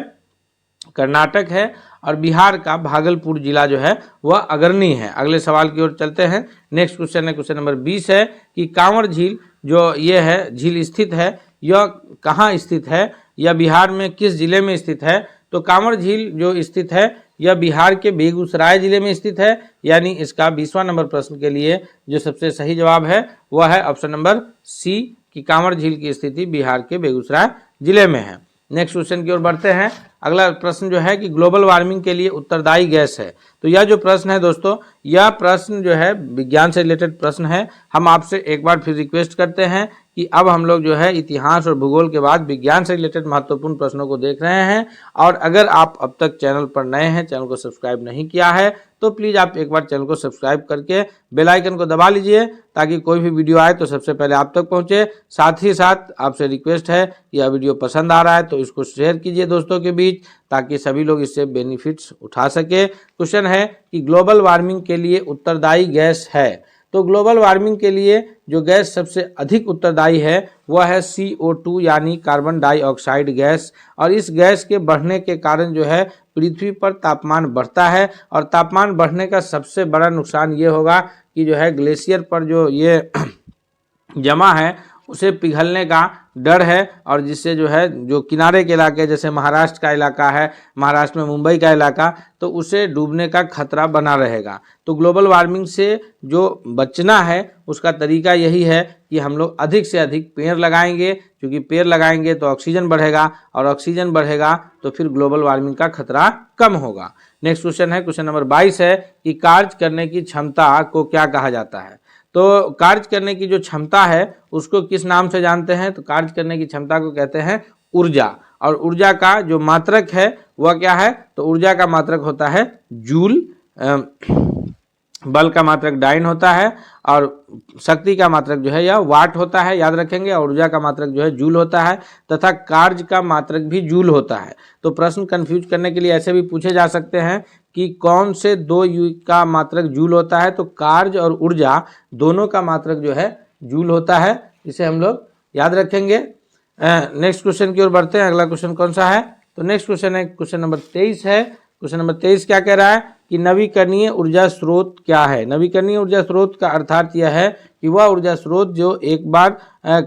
कर्नाटक है, और बिहार का भागलपुर जिला जो है वह अग्रणी है। अगले सवाल की ओर चलते हैं। नेक्स्ट क्वेश्चन है क्वेश्चन नंबर 20 है कि कांवर झील जो ये है झील स्थित है यह कहाँ स्थित है, यह बिहार में किस जिले में स्थित है। तो कांवर झील जो स्थित है यह बिहार के बेगूसराय जिले में स्थित है, यानी इसका 20वां नंबर प्रश्न के लिए जो सबसे सही जवाब है वह है ऑप्शन नंबर सी कि कांवर झील की स्थिति बिहार के बेगूसराय जिले में है। नेक्स्ट क्वेश्चन की ओर बढ़ते हैं। अगला प्रश्न जो है कि ग्लोबल वार्मिंग के लिए उत्तरदायी गैस है। तो यह जो प्रश्न है दोस्तों, यह प्रश्न जो है विज्ञान से रिलेटेड प्रश्न है। हम आपसे एक बार फिर रिक्वेस्ट करते हैं कि अब हम लोग जो है इतिहास और भूगोल के बाद विज्ञान से रिलेटेड महत्वपूर्ण प्रश्नों को देख रहे हैं। और अगर आप अब तक चैनल पर नए हैं, चैनल को सब्सक्राइब नहीं किया है, तो प्लीज़ आप एक बार चैनल को सब्सक्राइब करके बेल आइकन को दबा लीजिए, ताकि कोई भी वीडियो आए तो सबसे पहले आप तक पहुंचे। साथ ही साथ आपसे रिक्वेस्ट है कि यह वीडियो पसंद आ रहा है तो इसको शेयर कीजिए दोस्तों के बीच, ताकि सभी लोग इससे बेनिफिट्स उठा सके। क्वेश्चन है कि ग्लोबल वार्मिंग के लिए उत्तरदायी गैस है। तो ग्लोबल वार्मिंग के लिए जो गैस सबसे अधिक उत्तरदायी है वह है CO2 यानी कार्बन डाइऑक्साइड गैस। और इस गैस के बढ़ने के कारण जो है पृथ्वी पर तापमान बढ़ता है, और तापमान बढ़ने का सबसे बड़ा नुकसान ये होगा कि जो है ग्लेशियर पर जो ये जमा है उसे पिघलने का डर है, और जिससे जो है जो किनारे के इलाके जैसे महाराष्ट्र का इलाका है, महाराष्ट्र में मुंबई का इलाका, तो उसे डूबने का खतरा बना रहेगा। तो ग्लोबल वार्मिंग से जो बचना है उसका तरीका यही है कि हम लोग अधिक से अधिक पेड़ लगाएंगे, क्योंकि पेड़ लगाएंगे तो ऑक्सीजन बढ़ेगा, और ऑक्सीजन बढ़ेगा तो फिर ग्लोबल वार्मिंग का खतरा कम होगा। नेक्स्ट क्वेश्चन है क्वेश्चन नंबर 22 है कि कार्य करने की क्षमता को क्या कहा जाता है। तो कार्य करने की जो क्षमता है उसको किस नाम से जानते हैं। तो कार्य करने की क्षमता को कहते हैं ऊर्जा, और ऊर्जा का जो मात्रक है वह क्या है। तो ऊर्जा का मात्रक होता है जूल, बल का मात्रक डाइन होता है, और शक्ति का मात्रक जो है यह वाट होता है, याद रखेंगे। और ऊर्जा का मात्रक जो है जूल होता है, तथा कार्य का मात्रक भी जूल होता है। तो प्रश्न कंफ्यूज करने के लिए ऐसे भी पूछे जा सकते हैं कि कौन से दो यू का मात्रक जूल होता है। तो कार्य और ऊर्जा दोनों का मात्रक जो है जूल होता है, इसे हम लोग याद रखेंगे। नेक्स्ट क्वेश्चन की ओर बढ़ते हैं। अगला क्वेश्चन कौन सा है। तो नेक्स्ट क्वेश्चन है क्वेश्चन नंबर 23 है। क्वेश्चन नंबर 23 क्या कह रहा है कि नवीकरणीय ऊर्जा स्रोत क्या है। नवीकरणीय ऊर्जा स्रोत का अर्थात यह है कि वह ऊर्जा स्रोत जो एक बार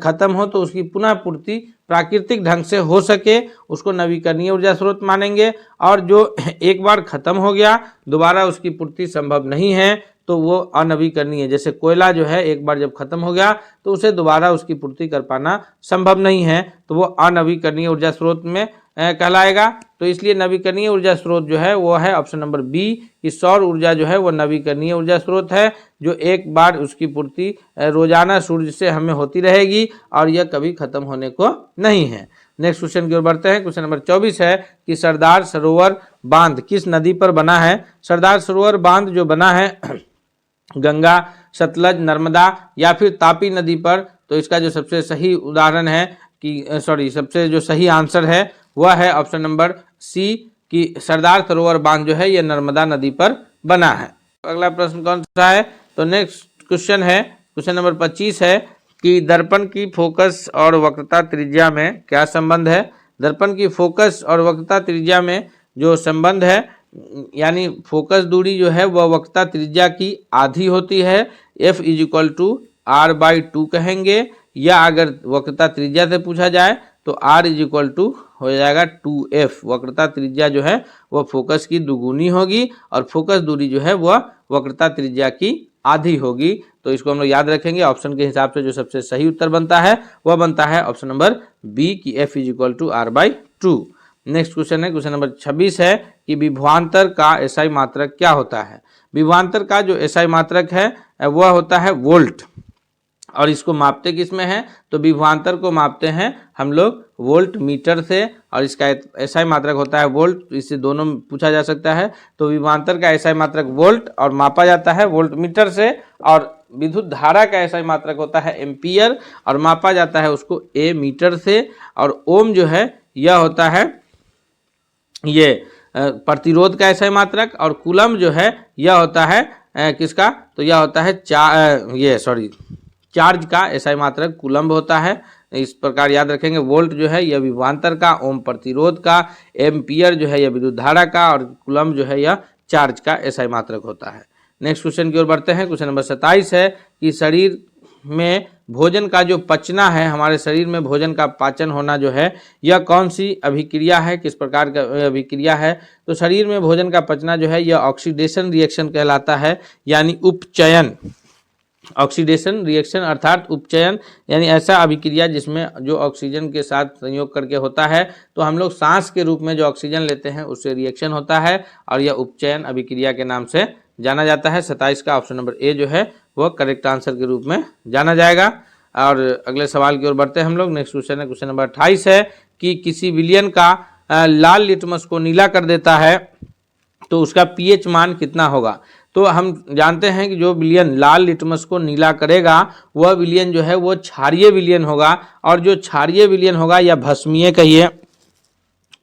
खत्म हो तो उसकी पुनः पूर्ति प्राकृतिक ढंग से हो सके उसको नवीकरणीय ऊर्जा स्रोत मानेंगे, और जो एक बार खत्म हो गया दोबारा उसकी पूर्ति संभव नहीं है तो वो अनवीकरणीय, जैसे कोयला जो है एक बार जब खत्म हो गया तो उसे दोबारा उसकी पूर्ति कर पाना संभव नहीं है, तो वो अनवीकरणीय ऊर्जा स्रोत में कहलाएगा। तो इसलिए नवीकरणीय ऊर्जा स्रोत जो है वो है ऑप्शन नंबर बी कि सौर ऊर्जा जो है वो नवीकरणीय ऊर्जा स्रोत है, जो एक बार उसकी पूर्ति रोजाना सूर्य से हमें होती रहेगी और यह कभी खत्म होने को नहीं है। नेक्स्ट क्वेश्चन की ओर बढ़ते हैं। क्वेश्चन नंबर 24 है कि सरदार सरोवर बांध किस नदी पर बना है। सरदार सरोवर बांध जो बना है गंगा, सतलज, नर्मदा या फिर तापी नदी पर, तो इसका जो सबसे सही उदाहरण है कि सबसे जो सही आंसर है वह है ऑप्शन नंबर सी कि सरदार सरोवर बांध जो है यह नर्मदा नदी पर बना है। अगला प्रश्न कौन सा है, तो नेक्स्ट क्वेश्चन है क्वेश्चन नंबर 25 है कि दर्पण की फोकस और वक्रता त्रिज्या में क्या संबंध है। दर्पण की फोकस और वक्रता त्रिज्या में जो संबंध है, यानी फोकस दूरी जो है वह वक्रता त्रिज्या की आधी होती है, f = r/2 कहेंगे, या अगर वक्रता त्रिज्या से पूछा जाए तो r हो जाएगा 2f। वक्रता त्रिज्या जो है वह फोकस की दुगुनी होगी और फोकस दूरी जो है वह वक्रता त्रिज्या की आधी होगी। तो इसको हम लोग याद रखेंगे। ऑप्शन के हिसाब से जो सबसे सही उत्तर बनता है वह बनता है ऑप्शन नंबर बी कि f = r/2। नेक्स्ट क्वेश्चन है क्वेश्चन नंबर 26 है कि विभवांतर का एसआई मात्रक क्या होता है। विभवांतर का जो एसआई मात्रक है वह होता है वोल्ट, और इसको मापते किस में है, तो विभवांतर को मापते हैं हम लोग वोल्ट मीटर से, और इसका एसआई मात्रक होता है वोल्ट। इससे दोनों पूछा जा सकता है। तो विभवांतर का एसआई मात्रक वोल्ट और मापा जाता है वोल्ट मीटर से, और विद्युत धारा का एसआई मात्रक होता है एम्पियर और मापा जाता है उसको ए मीटर से, और ओम जो है यह होता है ये प्रतिरोध का एसआई मात्रक, और कूलम जो है यह होता है किसका, तो यह होता है चार्ज का एसआई मात्रक कूलम्ब होता है। इस प्रकार याद रखेंगे। वोल्ट जो है यह विभवांतर का, ओम प्रतिरोध का, एम्पियर जो है यह विद्युत धारा का, और कूलम्ब जो है यह चार्ज का एसआई मात्रक होता है। नेक्स्ट क्वेश्चन की ओर बढ़ते हैं। क्वेश्चन नंबर 27 है कि शरीर में भोजन का जो पचना है, हमारे शरीर में भोजन का पाचन होना जो है यह कौन सी अभिक्रिया है, किस प्रकार का अभिक्रिया है। तो शरीर में भोजन का पचना जो है यह ऑक्सीडेशन रिएक्शन कहलाता है, यानी उपचयन। ऑक्सीडेशन रिएक्शन अर्थात उपचयन, यानी ऐसा अभिक्रिया जिसमें जो ऑक्सीजन के साथ संयोग करके होता है, तो हम लोग सांस के रूप में जो ऑक्सीजन लेते हैं उससे रिएक्शन होता है, और यह उपचयन अभिक्रिया के नाम से जाना जाता है। 27 का ऑप्शन नंबर ए जो है वह करेक्ट आंसर के रूप में जाना जाएगा। और अगले सवाल की ओर बढ़ते हैं हम लोग। नेक्स्ट क्वेश्चन है क्वेश्चन नंबर 28 है कि किसी विलयन का लाल लिटमस को नीला कर देता है तो उसका पीएच मान कितना होगा। तो हम जानते हैं कि जो विलयन लाल लिटमस को नीला करेगा वह विलयन जो है वो क्षारीय विलयन होगा, और जो क्षारीय विलयन होगा या भस्मीय कहिए,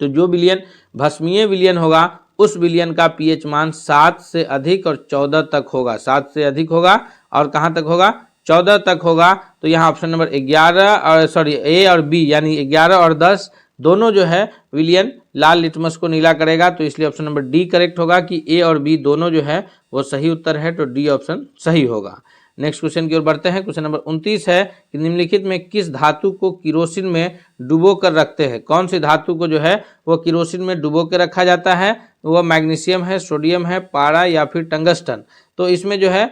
तो जो विलयन भस्मीय विलयन होगा उस विलयन का पीएच मान 7 से अधिक और 14 तक होगा। 7 से अधिक होगा और कहाँ तक होगा, 14 तक होगा। तो यहाँ ऑप्शन नंबर 11 और ए और बी यानी 11 और 10 दोनों जो है विलयन लाल लिटमस को नीला करेगा, तो इसलिए ऑप्शन नंबर डी करेक्ट होगा कि ए और बी दोनों जो है वो सही उत्तर है, तो डी ऑप्शन सही होगा। नेक्स्ट क्वेश्चन की ओर बढ़ते हैं। क्वेश्चन नंबर 29 है कि निम्नलिखित में किस धातु को किरोसिन में डुबो कर रखते हैं। कौन सी धातु को जो है वो किरोसिन में डुबो कर रखा जाता है, वह मैग्नीशियम है, सोडियम है, पारा या फिर टंगस्टन। तो इसमें जो है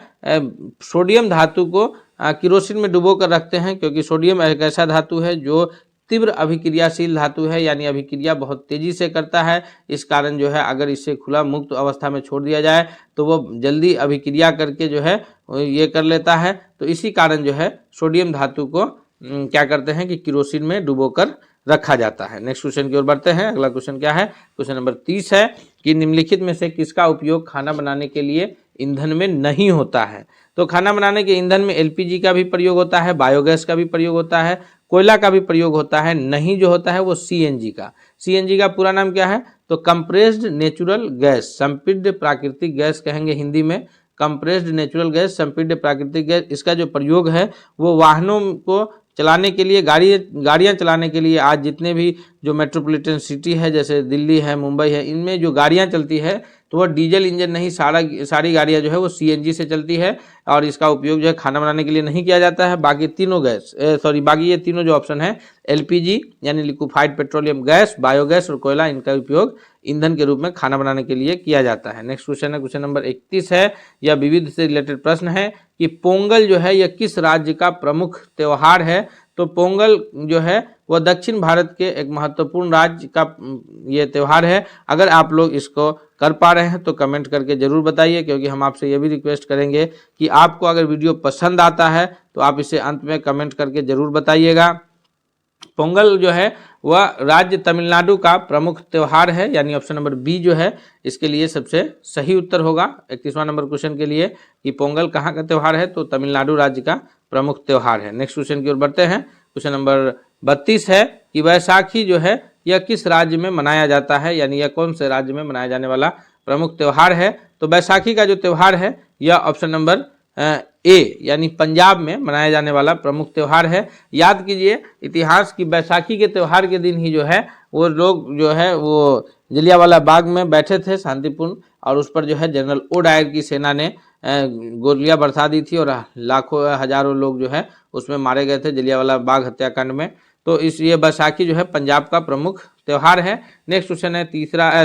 सोडियम धातु को किरोसिन में डुबो कर रखते हैं, क्योंकि सोडियम एक ऐसा धातु है जो तीव्र अभिक्रियाशील धातु है, यानी अभिक्रिया बहुत तेजी से करता है। इस कारण जो है अगर इसे खुला मुक्त अवस्था में छोड़ दिया जाए तो वो जल्दी अभिक्रिया करके जो है ये कर लेता है। तो इसी कारण जो है सोडियम धातु को क्या करते हैं कि किरोसिन में डुबोकर रखा जाता है। नेक्स्ट क्वेश्चन की ओर बढ़ते हैं। अगला क्वेश्चन क्या है, क्वेश्चन नंबर 30 है कि निम्नलिखित में से किसका उपयोग खाना बनाने के लिए ईंधन में नहीं होता है। तो खाना बनाने के ईंधन में एलपीजी का भी प्रयोग होता है, बायोगैस का भी प्रयोग होता है, कोयला का भी प्रयोग होता है। नहीं जो होता है वो सीएनजी का। सीएनजी का पूरा नाम क्या है, तो कंप्रेस्ड नेचुरल गैस, संपीड्य प्राकृतिक गैस कहेंगे हिंदी में। कंप्रेस्ड नेचुरल गैस, संपीड्य प्राकृतिक गैस, इसका जो प्रयोग है वो वाहनों को चलाने के लिए, गाड़ियाँ चलाने के लिए, आज जितने भी जो मेट्रोपॉलिटन सिटी है जैसे दिल्ली है, मुंबई है, इनमें जो गाड़ियाँ चलती है तो वह डीजल इंजन नहीं, सारी गाड़ियाँ जो है वो सीएनजी से चलती है और इसका उपयोग जो है खाना बनाने के लिए नहीं किया जाता है। बाकी ये तीनों जो ऑप्शन है एलपीजी यानी लिक्विफाइड पेट्रोलियम गैस, बायोगैस और कोयला, इनका उपयोग ईंधन के रूप में खाना बनाने के लिए किया जाता है। नेक्स्ट क्वेश्चन है क्वेश्चन नंबर 31 है, यह विविध से रिलेटेड प्रश्न है कि पोंगल जो है यह किस राज्य का प्रमुख त्योहार है। तो पोंगल जो है वह दक्षिण भारत के एक महत्वपूर्ण राज्य का ये त्यौहार है। अगर आप लोग इसको कर पा रहे हैं तो कमेंट करके जरूर बताइए, क्योंकि हम आपसे ये भी रिक्वेस्ट करेंगे कि आपको अगर वीडियो पसंद आता है तो आप इसे अंत में कमेंट करके जरूर बताइएगा। पोंगल जो है वह राज्य तमिलनाडु का प्रमुख त्यौहार है, यानी ऑप्शन नंबर बी जो है इसके लिए सबसे सही उत्तर होगा 31वां नंबर क्वेश्चन के लिए कि पोंगल कहाँ का त्यौहार है, तो तमिलनाडु राज्य का प्रमुख त्यौहार है। नेक्स्ट क्वेश्चन की ओर बढ़ते हैं। क्वेश्चन नंबर 32 है कि वैसाखी जो है यह किस राज्य में मनाया जाता है, यानी यह कौन से राज्य में मनाया जाने वाला प्रमुख त्यौहार है। तो वैसाखी का जो त्यौहार है यह ऑप्शन नंबर ए यानी पंजाब में मनाया जाने वाला प्रमुख त्यौहार है। याद कीजिए इतिहास की वैसाखी के त्यौहार के दिन ही जो है वो लोग जो है वो जलियांवाला बाग में बैठे थे शांतिपूर्ण, और उस पर जो है जनरल ओ डायर की सेना ने गोलियां बरसा दी थी और लाखों हजारों लोग जो है उसमें मारे गए थे जलियांवाला बाग हत्याकांड में। तो इस ये बैसाखी जो है पंजाब का प्रमुख त्यौहार है। नेक्स्ट क्वेश्चन है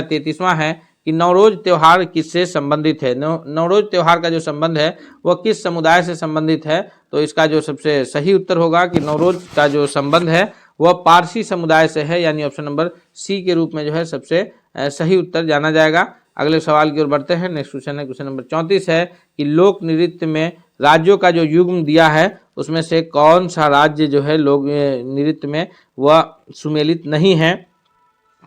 33वां है कि नवरोज त्यौहार किससे संबंधित है। नवरोज त्यौहार का जो संबंध है वह किस समुदाय से संबंधित है। तो इसका जो सबसे सही उत्तर होगा कि नवरोज का जो संबंध है वह पारसी समुदाय से है, यानी ऑप्शन नंबर सी के रूप में जो है सबसे सही उत्तर जाना जाएगा। अगले सवाल की ओर बढ़ते हैं। नेक्स्ट क्वेश्चन है क्वेश्चन नंबर 34 है कि लोक नृत्य में राज्यों का जो युग्म दिया है उसमें से कौन सा राज्य जो है लोक नृत्य में वह सुमेलित नहीं है।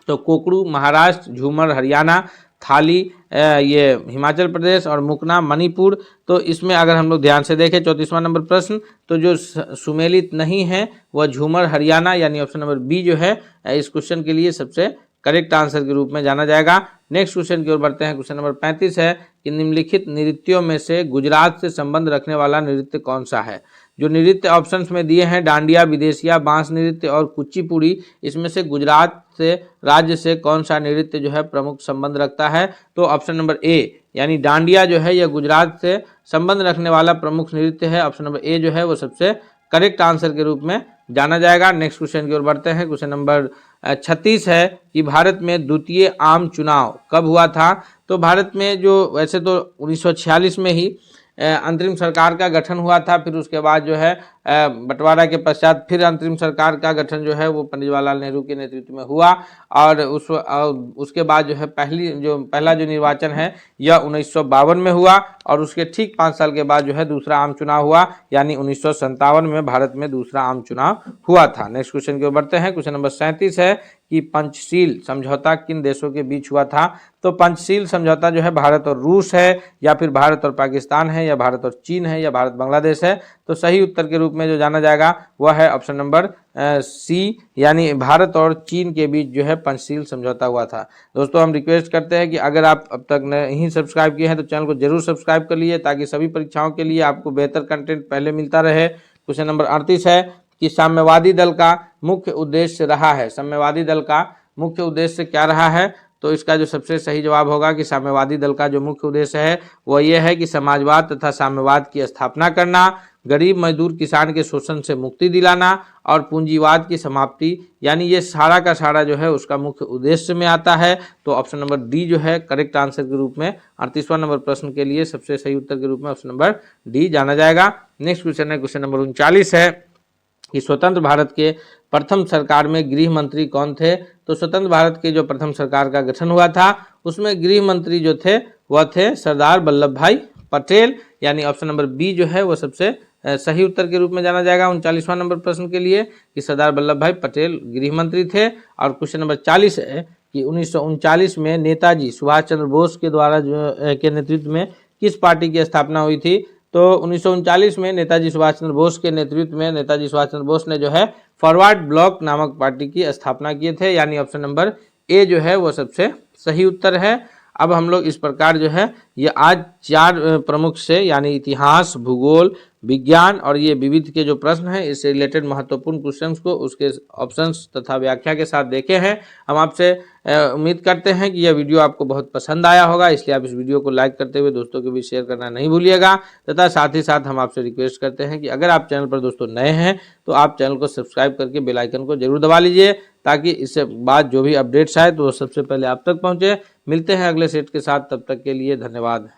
तो कोकड़ू महाराष्ट्र, झूमर हरियाणा, थाली ये हिमाचल प्रदेश और मुकना मणिपुर। तो इसमें अगर हम लोग ध्यान से देखें 34वां नंबर प्रश्न, तो जो सुमेलित नहीं है वह झूमर हरियाणा यानी ऑप्शन नंबर बी जो है इस क्वेश्चन के लिए सबसे करेक्ट आंसर के रूप में जाना जाएगा। नेक्स्ट क्वेश्चन की ओर बढ़ते हैं। क्वेश्चन नंबर 35 है कि निम्नलिखित नृत्यों में से गुजरात से संबंध रखने वाला नृत्य कौन सा है। जो नृत्य ऑप्शंस में दिए हैं डांडिया, विदेशिया, बांस नृत्य और कुचिपुड़ी, इसमें से गुजरात से राज्य से कौन सा नृत्य जो है प्रमुख संबंध रखता है। तो ऑप्शन नंबर ए यानी डांडिया जो है यह गुजरात से संबंध रखने वाला प्रमुख नृत्य है। ऑप्शन नंबर ए जो है वो सबसे करेक्ट आंसर के रूप में जाना जाएगा। नेक्स्ट क्वेश्चन की ओर बढ़ते हैं। क्वेश्चन नंबर 36 है कि भारत में द्वितीय आम चुनाव कब हुआ था। तो भारत में जो वैसे तो 1946 में ही अंतरिम सरकार का गठन हुआ था, फिर उसके बाद जो है बंटवारा के पश्चात फिर अंतरिम सरकार का गठन जो है वो पंडित जवाहरलाल नेहरू के नेतृत्व में हुआ, और उसके बाद जो है पहला जो निर्वाचन है यह 1952 में हुआ, और उसके ठीक 5 साल के बाद जो है दूसरा आम चुनाव हुआ, यानी 1957 में भारत में दूसरा आम चुनाव हुआ था। नेक्स्ट क्वेश्चन की ओर बढ़ते हैं। क्वेश्चन नंबर 37 है कि पंचशील समझौता किन देशों के बीच हुआ था। तो पंचशील समझौता जो है भारत और रूस है, या फिर भारत और पाकिस्तान है, या भारत और चीन है, या भारत बांग्लादेश है। तो सही उत्तर के रूप में जो जाना जाएगा वह है ऑप्शन नंबर सी, यानी भारत और चीन के बीच जो है पंचशील समझौता हुआ था। दोस्तों हम रिक्वेस्ट करते हैं कि अगर आप अब तक नहीं सब्सक्राइब किए हैं तो चैनल को जरूर सब्सक्राइब कर लीजिए, ताकि सभी परीक्षाओं के लिए आपको बेहतर कंटेंट पहले मिलता रहे। क्वेश्चन नंबर 38 है कि साम्यवादी दल का मुख्य उद्देश्य रहा है। साम्यवादी दल का मुख्य उद्देश्य क्या रहा है। तो इसका जो सबसे सही जवाब होगा कि साम्यवादी दल का जो मुख्य उद्देश्य है वह यह है कि समाजवाद तथा साम्यवाद की स्थापना करना, गरीब मजदूर किसान के शोषण से मुक्ति दिलाना और पूंजीवाद की समाप्ति, यानी ये सारा का सारा जो है उसका मुख्य उद्देश्य में आता है। तो ऑप्शन नंबर डी जो है करेक्ट आंसर के रूप में 38वां नंबर प्रश्न के लिए सबसे सही उत्तर के रूप में ऑप्शन नंबर डी जाना जाएगा। नेक्स्ट क्वेश्चन है क्वेश्चन नंबर 39 है कि स्वतंत्र भारत के प्रथम सरकार में गृह मंत्री कौन थे। तो स्वतंत्र भारत के जो प्रथम सरकार का गठन हुआ था उसमें गृह मंत्री जो थे वह थे सरदार वल्लभ भाई पटेल, यानी ऑप्शन नंबर बी जो है वो सबसे सही उत्तर के रूप में जाना जाएगा 39वां नंबर प्रश्न के लिए कि सरदार वल्लभ भाई पटेल गृह मंत्री थे। और क्वेश्चन नंबर 40 है कि 1939 में नेताजी सुभाष चंद्र बोस के द्वारा के नेतृत्व में किस पार्टी की स्थापना हुई थी। तो 1939 में नेताजी सुभाष चंद्र बोस के नेतृत्व में नेताजी सुभाष चंद्र बोस ने जो है फॉरवर्ड ब्लॉक नामक पार्टी की स्थापना किए थे, यानी ऑप्शन नंबर ए जो है वो सबसे सही उत्तर है। अब हम लोग इस प्रकार जो है ये आज 4 प्रमुख से यानी इतिहास, भूगोल, विज्ञान और ये विविध के जो प्रश्न हैं इससे रिलेटेड महत्वपूर्ण क्वेश्चंस को उसके ऑप्शंस तथा व्याख्या के साथ देखे हैं। हम आपसे उम्मीद करते हैं कि यह वीडियो आपको बहुत पसंद आया होगा, इसलिए आप इस वीडियो को लाइक करते हुए दोस्तों के बीच शेयर करना नहीं भूलिएगा। तथा साथ ही साथ हम आपसे रिक्वेस्ट करते हैं कि अगर आप चैनल पर दोस्तों नए हैं तो आप चैनल को सब्सक्राइब करके बेल आइकन को जरूर दबा लीजिए, ताकि इससे बाद जो भी अपडेट्स आए तो वो सबसे पहले आप तक पहुँचे। मिलते हैं अगले सेट के साथ, तब तक के लिए धन्यवाद।